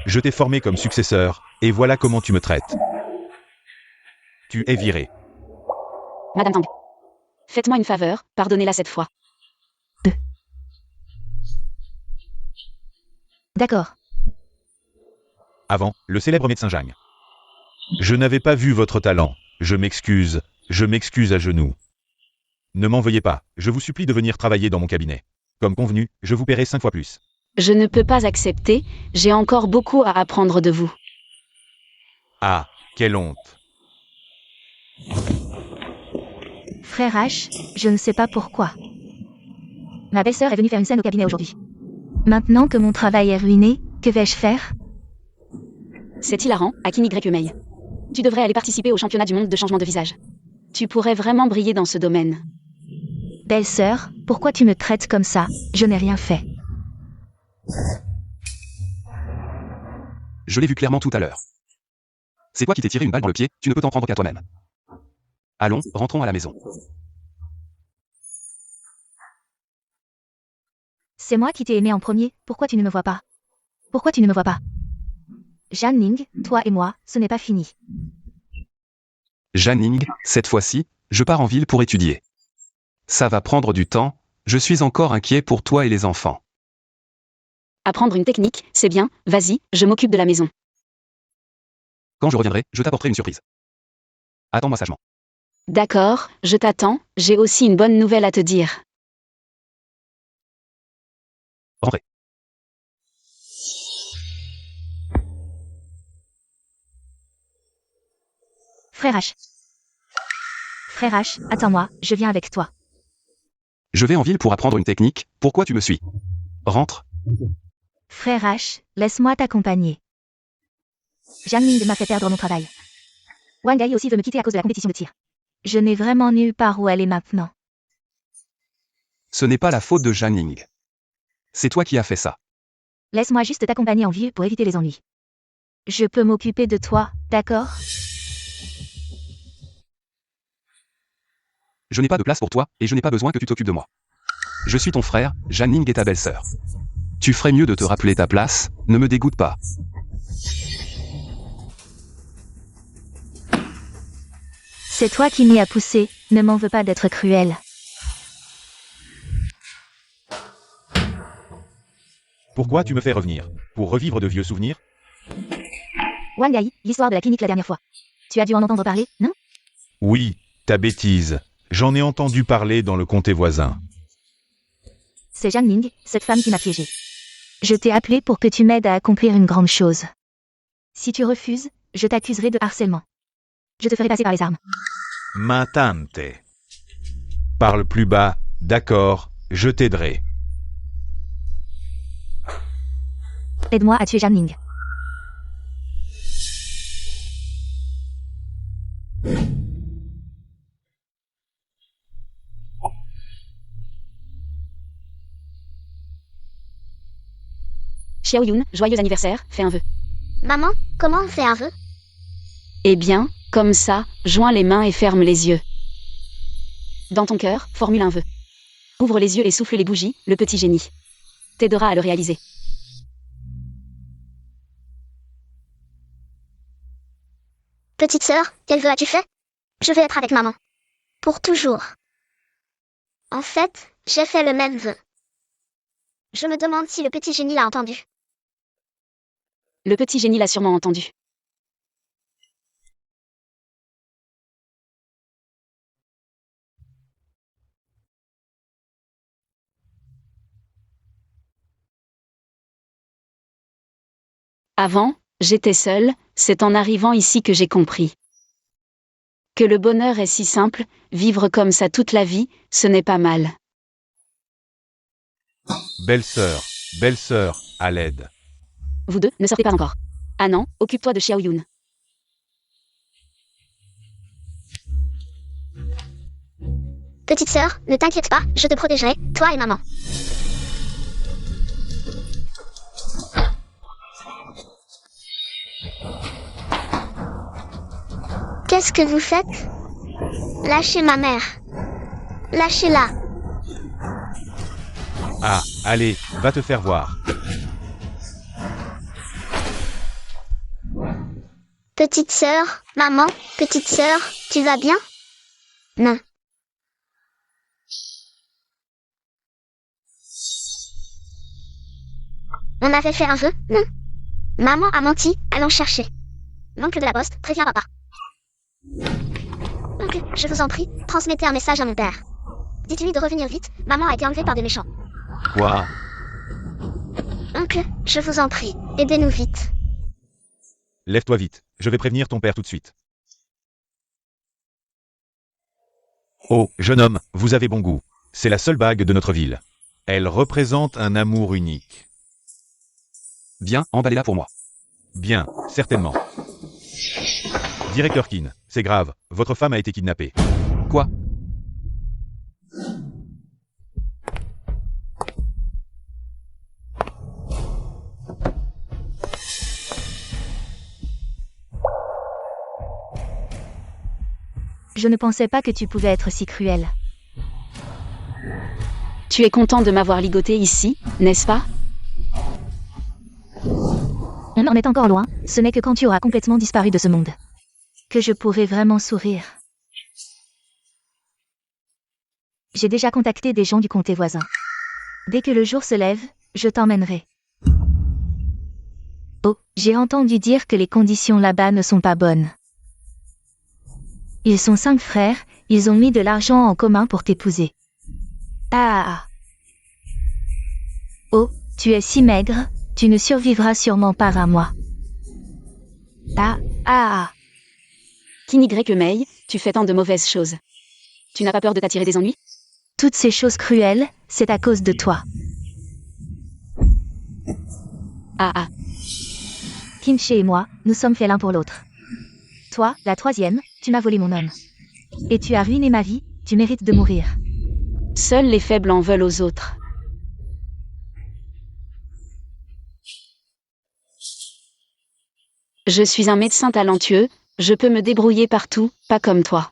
Je t'ai formé comme successeur, et voilà comment tu me traites. Tu es viré. Madame Tang, faites-moi une faveur, pardonnez-la cette fois. D'accord. Avant, le célèbre médecin Zhang. Je n'avais pas vu votre talent. Je m'excuse à genoux. Ne m'en veuillez pas, je vous supplie de venir travailler dans mon cabinet. Comme convenu, je vous paierai 5 fois plus. Je ne peux pas accepter, j'ai encore beaucoup à apprendre de vous. Ah, quelle honte. Frère H, je ne sais pas pourquoi. Ma belle-sœur est venue faire une scène au cabinet aujourd'hui. Maintenant que mon travail est ruiné, que vais-je faire? C'est hilarant, à King Y. May. Tu devrais aller participer au championnat du monde de changement de visage. Tu pourrais vraiment briller dans ce domaine. Belle-sœur, pourquoi tu me traites comme ça? Je n'ai rien fait. Je l'ai vu clairement tout à l'heure. C'est toi qui t'es tiré une balle dans le pied, tu ne peux t'en prendre qu'à toi-même. Allons, rentrons à la maison. C'est moi qui t'ai aimé en premier, pourquoi tu ne me vois pas? Pourquoi tu ne me vois pas? Jeanne Ning, toi et moi, ce n'est pas fini. Janning, cette fois-ci, je pars en ville pour étudier. Ça va prendre du temps, je suis encore inquiet pour toi et les enfants. Apprendre une technique, c'est bien, vas-y, je m'occupe de la maison. Quand je reviendrai, je t'apporterai une surprise. Attends-moi sagement. D'accord, je t'attends, j'ai aussi une bonne nouvelle à te dire. Rentrez. Frère H. Frère H, attends-moi, je viens avec toi. Je vais en ville pour apprendre une technique, pourquoi tu me suis? Rentre. Frère H, laisse-moi t'accompagner. Jeanne Ning m'a fait perdre mon travail. Wang Gai aussi veut me quitter à cause de la compétition de tir. Je n'ai vraiment nulle part où aller maintenant. Ce n'est pas la faute de Janning. C'est toi qui as fait ça. Laisse-moi juste t'accompagner en ville pour éviter les ennuis. Je peux m'occuper de toi, d'accord? Je n'ai pas de place pour toi, et je n'ai pas besoin que tu t'occupes de moi. Je suis ton frère, Zhang Ning est ta belle-sœur. Tu ferais mieux de te rappeler ta place, ne me dégoûte pas. C'est toi qui m'y as poussé, ne m'en veux pas d'être cruel. Pourquoi tu me fais revenir? Pour revivre de vieux souvenirs? Wang Yai, l'histoire de la clinique la dernière fois. Tu as dû en entendre parler, non? Oui, ta bêtise. J'en ai entendu parler dans le comté voisin. C'est Zhang Ning, cette femme qui m'a piégé. Je t'ai appelé pour que tu m'aides à accomplir une grande chose. Si tu refuses, je t'accuserai de harcèlement. Je te ferai passer par les armes. Ma tante. Parle plus bas, d'accord, je t'aiderai. Aide-moi à tuer Zhang Ning. Xiao Yun, joyeux anniversaire, fais un vœu. Maman, comment on fait un vœu? Eh bien, comme ça, joins les mains et ferme les yeux. Dans ton cœur, formule un vœu. Ouvre les yeux et souffle les bougies, le petit génie t'aidera à le réaliser. Petite sœur, quel vœu as-tu fait? Je veux être avec maman. Pour toujours. En fait, j'ai fait le même vœu. Je me demande si le petit génie l'a entendu. Le petit génie l'a sûrement entendu. Avant, j'étais seule, c'est en arrivant ici que j'ai compris. Que le bonheur est si simple, vivre comme ça toute la vie, ce n'est pas mal. Belle-sœur, à l'aide. Vous deux, ne sortez pas encore. Ah non, occupe-toi de Xiao Yun. Petite sœur, ne t'inquiète pas, je te protégerai, toi et maman. Qu'est-ce que vous faites? Lâchez ma mère. Lâchez-la. Ah, allez, va te faire voir. Petite sœur, maman, petite sœur, tu vas bien? Non. On avait fait un vœu? Non. Maman a menti, allons chercher. L'oncle de la poste, préviens papa. Oncle, je vous en prie, transmettez un message à mon père. Dites-lui de revenir vite, maman a été enlevée par des méchants. Quoi? Oncle, je vous en prie, aidez-nous vite. Lève-toi vite, je vais prévenir ton père tout de suite. Oh, jeune homme, vous avez bon goût. C'est la seule bague de notre ville. Elle représente un amour unique. Viens, emballez-la pour moi. Bien, certainement. Directeur Kin, c'est grave, votre femme a été kidnappée. Quoi? Je ne pensais pas que tu pouvais être si cruel. Tu es content de m'avoir ligoté ici, n'est-ce pas? On en est encore loin, ce n'est que quand tu auras complètement disparu de ce monde que je pourrai vraiment sourire. J'ai déjà contacté des gens du comté voisin. Dès que le jour se lève, je t'emmènerai. Oh, j'ai entendu dire que les conditions là-bas ne sont pas bonnes. Ils sont 5 frères, ils ont mis de l'argent en commun pour t'épouser. Ah. Oh, tu es si maigre, tu ne survivras sûrement pas à moi. Ah. Kinigre Mei, tu fais tant de mauvaises choses. Tu n'as pas peur de t'attirer des ennuis? Toutes ces choses cruelles, c'est à cause de toi. Ah. Kimche et moi, nous sommes faits l'un pour l'autre. Toi, la troisième, tu m'as volé mon homme. Et tu as ruiné ma vie, tu mérites de mourir. Seuls les faibles en veulent aux autres. Je suis un médecin talentueux, je peux me débrouiller partout, pas comme toi.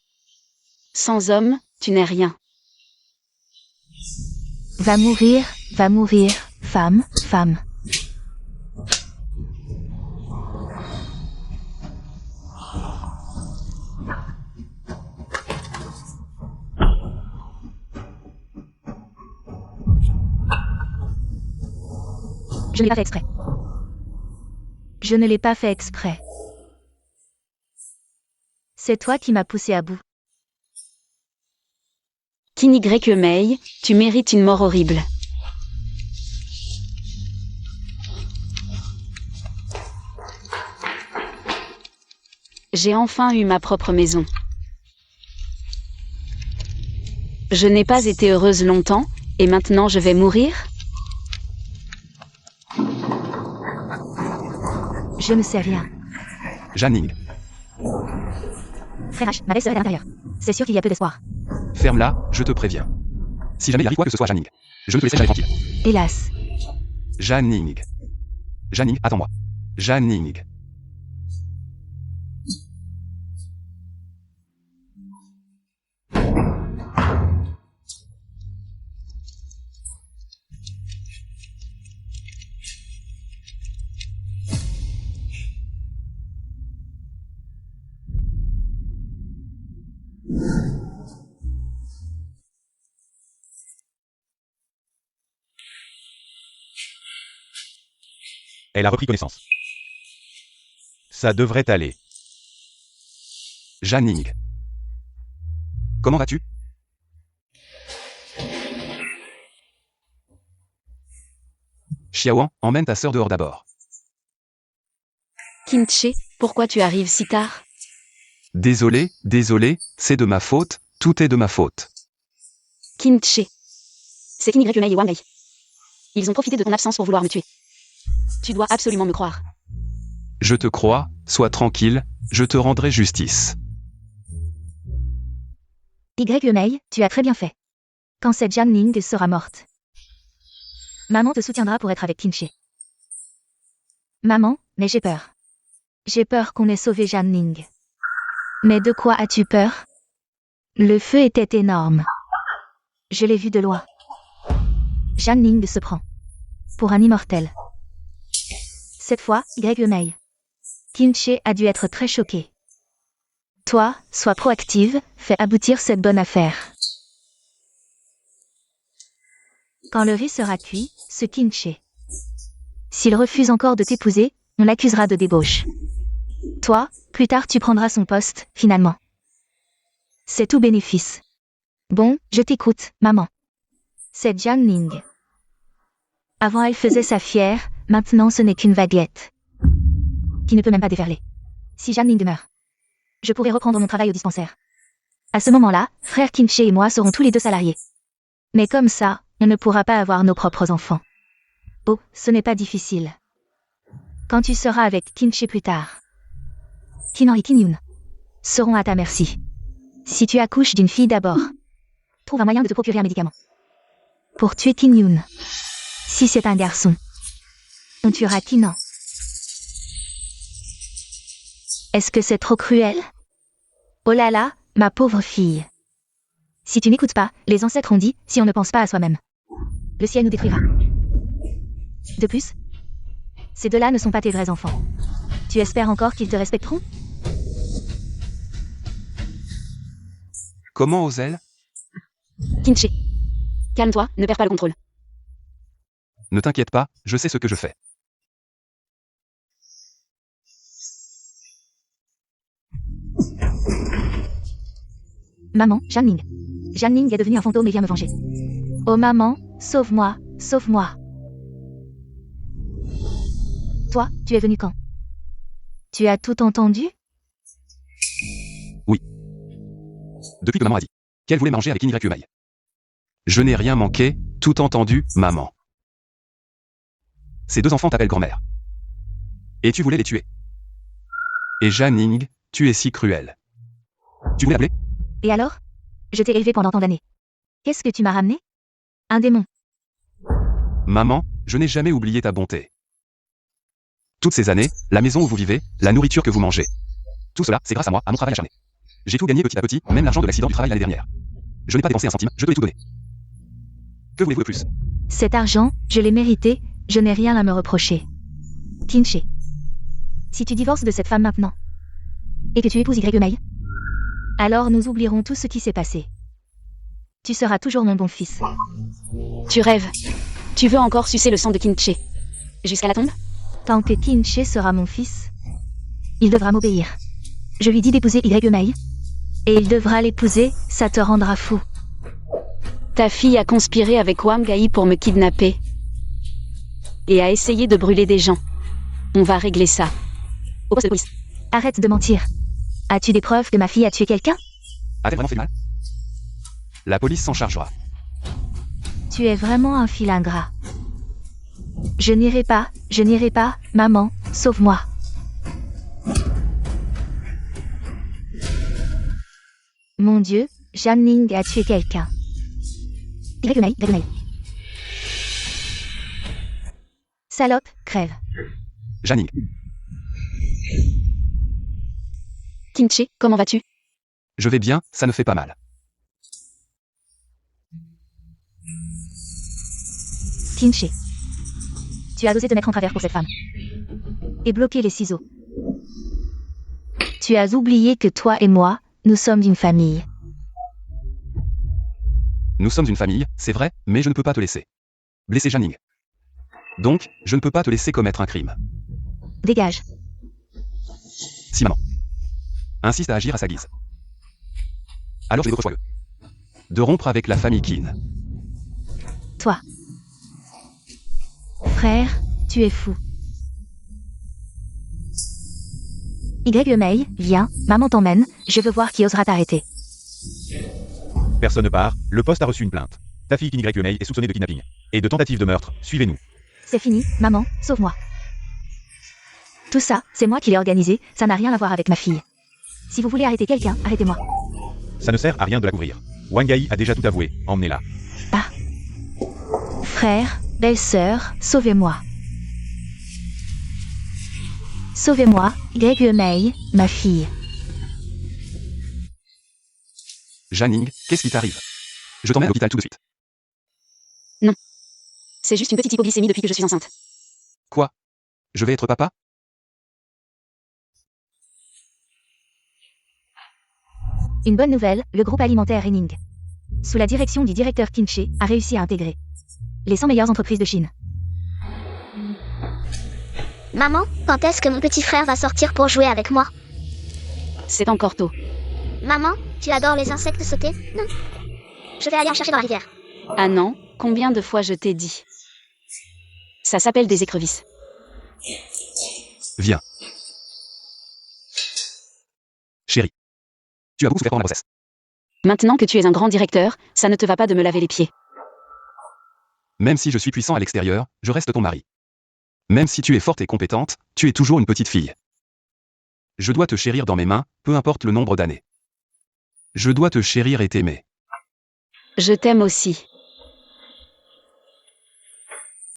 Sans homme, tu n'es rien. Va mourir, femme, femme. Je ne l'ai pas fait exprès. Je ne l'ai pas fait exprès. C'est toi qui m'as poussé à bout. Kinigrekumei, tu mérites une mort horrible. J'ai enfin eu ma propre maison. Je n'ai pas été heureuse longtemps, et maintenant je vais mourir? Je ne sais rien. Janning, Frère H, ma belle sœur est à l'intérieur. C'est sûr qu'il y a peu d'espoir. ferme-la, je te préviens. Si jamais il arrive quoi que ce soit, Janning, je ne te laisserai jamais tranquille. Hélas. Janning. Janning, attends-moi. Janning. Elle a repris connaissance. Ça devrait aller. Janning. Comment vas-tu? Xiaoan, emmène ta sœur dehors d'abord. Kinche, pourquoi tu arrives si tard? Désolé, c'est de ma faute, tout est de ma faute. Kinche. C'est Kinigrekumei et Wangei. Ils ont profité de ton absence pour vouloir me tuer. Tu dois absolument me croire. Je te crois, sois tranquille, je te rendrai justice. Y. Tu as très bien fait. Quand cette Janning sera morte. Maman te soutiendra pour être avec Kinche. Maman, mais j'ai peur. J'ai peur qu'on ait sauvé Janning. Mais de quoi as-tu peur? Le feu était énorme. Je l'ai vu de loin. Janning se prend pour un immortel. Cette fois, Y. Kinche a dû être très choqué. Toi, sois proactive, fais aboutir cette bonne affaire. Quand le riz sera cuit, ce Kinche. S'il refuse encore de t'épouser, on l'accusera de débauche. Toi, plus tard tu prendras son poste, finalement. C'est tout bénéfice. Bon, je t'écoute, maman. C'est Janning. Avant elle faisait sa fière, maintenant ce n'est qu'une vaguette. Qui ne peut même pas déferler. Si Janning meurt, je pourrai reprendre mon travail au dispensaire. À ce moment-là, frère Kinche et moi serons tous les deux salariés. Mais comme ça, on ne pourra pas avoir nos propres enfants. Oh, ce n'est pas difficile. Quand tu seras avec Kinche plus tard, Kinan et Kinyun seront à ta merci. Si tu accouches d'une fille d'abord, trouve un moyen de te procurer un médicament. Pour tuer Kinyun. Si c'est un garçon, on tuera Kinan. Est-ce que c'est trop cruel? Oh là là, ma pauvre fille. Si tu n'écoutes pas, les ancêtres ont dit, si on ne pense pas à soi-même, le ciel nous détruira. De plus, ces deux-là ne sont pas tes vrais enfants. Tu espères encore qu'ils te respecteront? Comment ose-elle? Kinche. Calme-toi, ne perds pas le contrôle. Ne t'inquiète pas, je sais ce que je fais. Maman, Janning. Janning est devenue un fantôme et vient me venger. Oh maman, sauve-moi, sauve-moi. Toi, tu es venu quand? Tu as tout entendu? Depuis que maman a dit qu'elle voulait manger avec Kinigrekumei. Je n'ai rien manqué, tout entendu, maman. Ces deux enfants t'appellent grand-mère. Et tu voulais les tuer. Et Janning, tu es si cruel. Tu voulais l'appeler? Et alors? Je t'ai élevé pendant tant d'années. Qu'est-ce que tu m'as ramené? Un démon. Maman, je n'ai jamais oublié ta bonté. Toutes ces années, la maison où vous vivez, la nourriture que vous mangez. Tout cela, c'est grâce à moi, à mon travail acharné. J'ai tout gagné petit à petit, même l'argent de l'accident du travail l'année dernière. Je n'ai pas dépensé un centime, je te l'ai tout donné. Que voulez-vous de plus? Cet argent, je l'ai mérité, je n'ai rien à me reprocher. Kinche. Si tu divorces de cette femme maintenant, et que tu épouses Y. May, alors nous oublierons tout ce qui s'est passé. Tu seras toujours mon bon fils. Tu rêves. Tu veux encore sucer le sang de Kinche. Jusqu'à la tombe? Tant que Kinche sera mon fils, il devra m'obéir. Je lui dis d'épouser Y. May, et il devra l'épouser, ça te rendra fou. Ta fille a conspiré avec Wang Gai pour me kidnapper. Et a essayé de brûler des gens. On va régler ça. Au poste de police. Arrête de mentir. As-tu des preuves que ma fille a tué quelqu'un? A-t-elle vraiment fait mal? La police s'en chargera. Tu es vraiment un fil ingrat. Je n'irai pas, maman, sauve-moi. Mon Dieu, Janning a tué quelqu'un. Y. May. Salope, crève. Janning, Kinche, comment vas-tu? je vais bien, ça ne fait pas mal. Kinche. Tu as osé te mettre en travers pour cette femme. Et bloquer les ciseaux. Tu as oublié que toi et moi, nous sommes une famille. Nous sommes une famille, c'est vrai, mais je ne peux pas te laisser blesser Janning. Donc, je ne peux pas te laisser commettre un crime. Dégage. Si maman insiste à agir à sa guise, alors j'ai d'autres choix de rompre avec la famille Qin. Toi. Frère, tu es fou. Y. May, viens, maman t'emmène, je veux voir qui osera t'arrêter. Personne ne part, le poste a reçu une plainte. Ta fille Qin Y. May est soupçonnée de kidnapping. Et de tentative de meurtre, suivez-nous. C'est fini, maman, sauve-moi. Tout ça, c'est moi qui l'ai organisé, ça n'a rien à voir avec ma fille. Si vous voulez arrêter quelqu'un, arrêtez-moi. Ça ne sert à rien de la couvrir. Wang Gai a déjà tout avoué, emmenez-la. Ah. Frère, belle-sœur, sauvez-moi. Sauvez-moi, Y. May, ma fille. Janning, qu'est-ce qui t'arrive? Je t'emmène à l'hôpital tout de suite. C'est juste une petite hypoglycémie depuis que je suis enceinte. Quoi? Je vais être papa? Une bonne nouvelle, le groupe alimentaire Renning, sous la direction du directeur Kinche, a réussi à intégrer les 100 meilleures entreprises de Chine. Maman, quand est-ce que mon petit frère va sortir pour jouer avec moi? C'est encore tôt. Maman, tu adores les insectes sautés? Non. Je vais aller en chercher dans la rivière. Ah non, combien de fois je t'ai dit? Ça s'appelle des écrevisses. Viens. Chérie. Tu as beaucoup souffert pendant la grossesse. Maintenant que tu es un grand directeur, ça ne te va pas de me laver les pieds. Même si je suis puissant à l'extérieur, je reste ton mari. Même si tu es forte et compétente, tu es toujours une petite fille. Je dois te chérir dans mes mains, peu importe le nombre d'années. Je dois te chérir et t'aimer. Je t'aime aussi.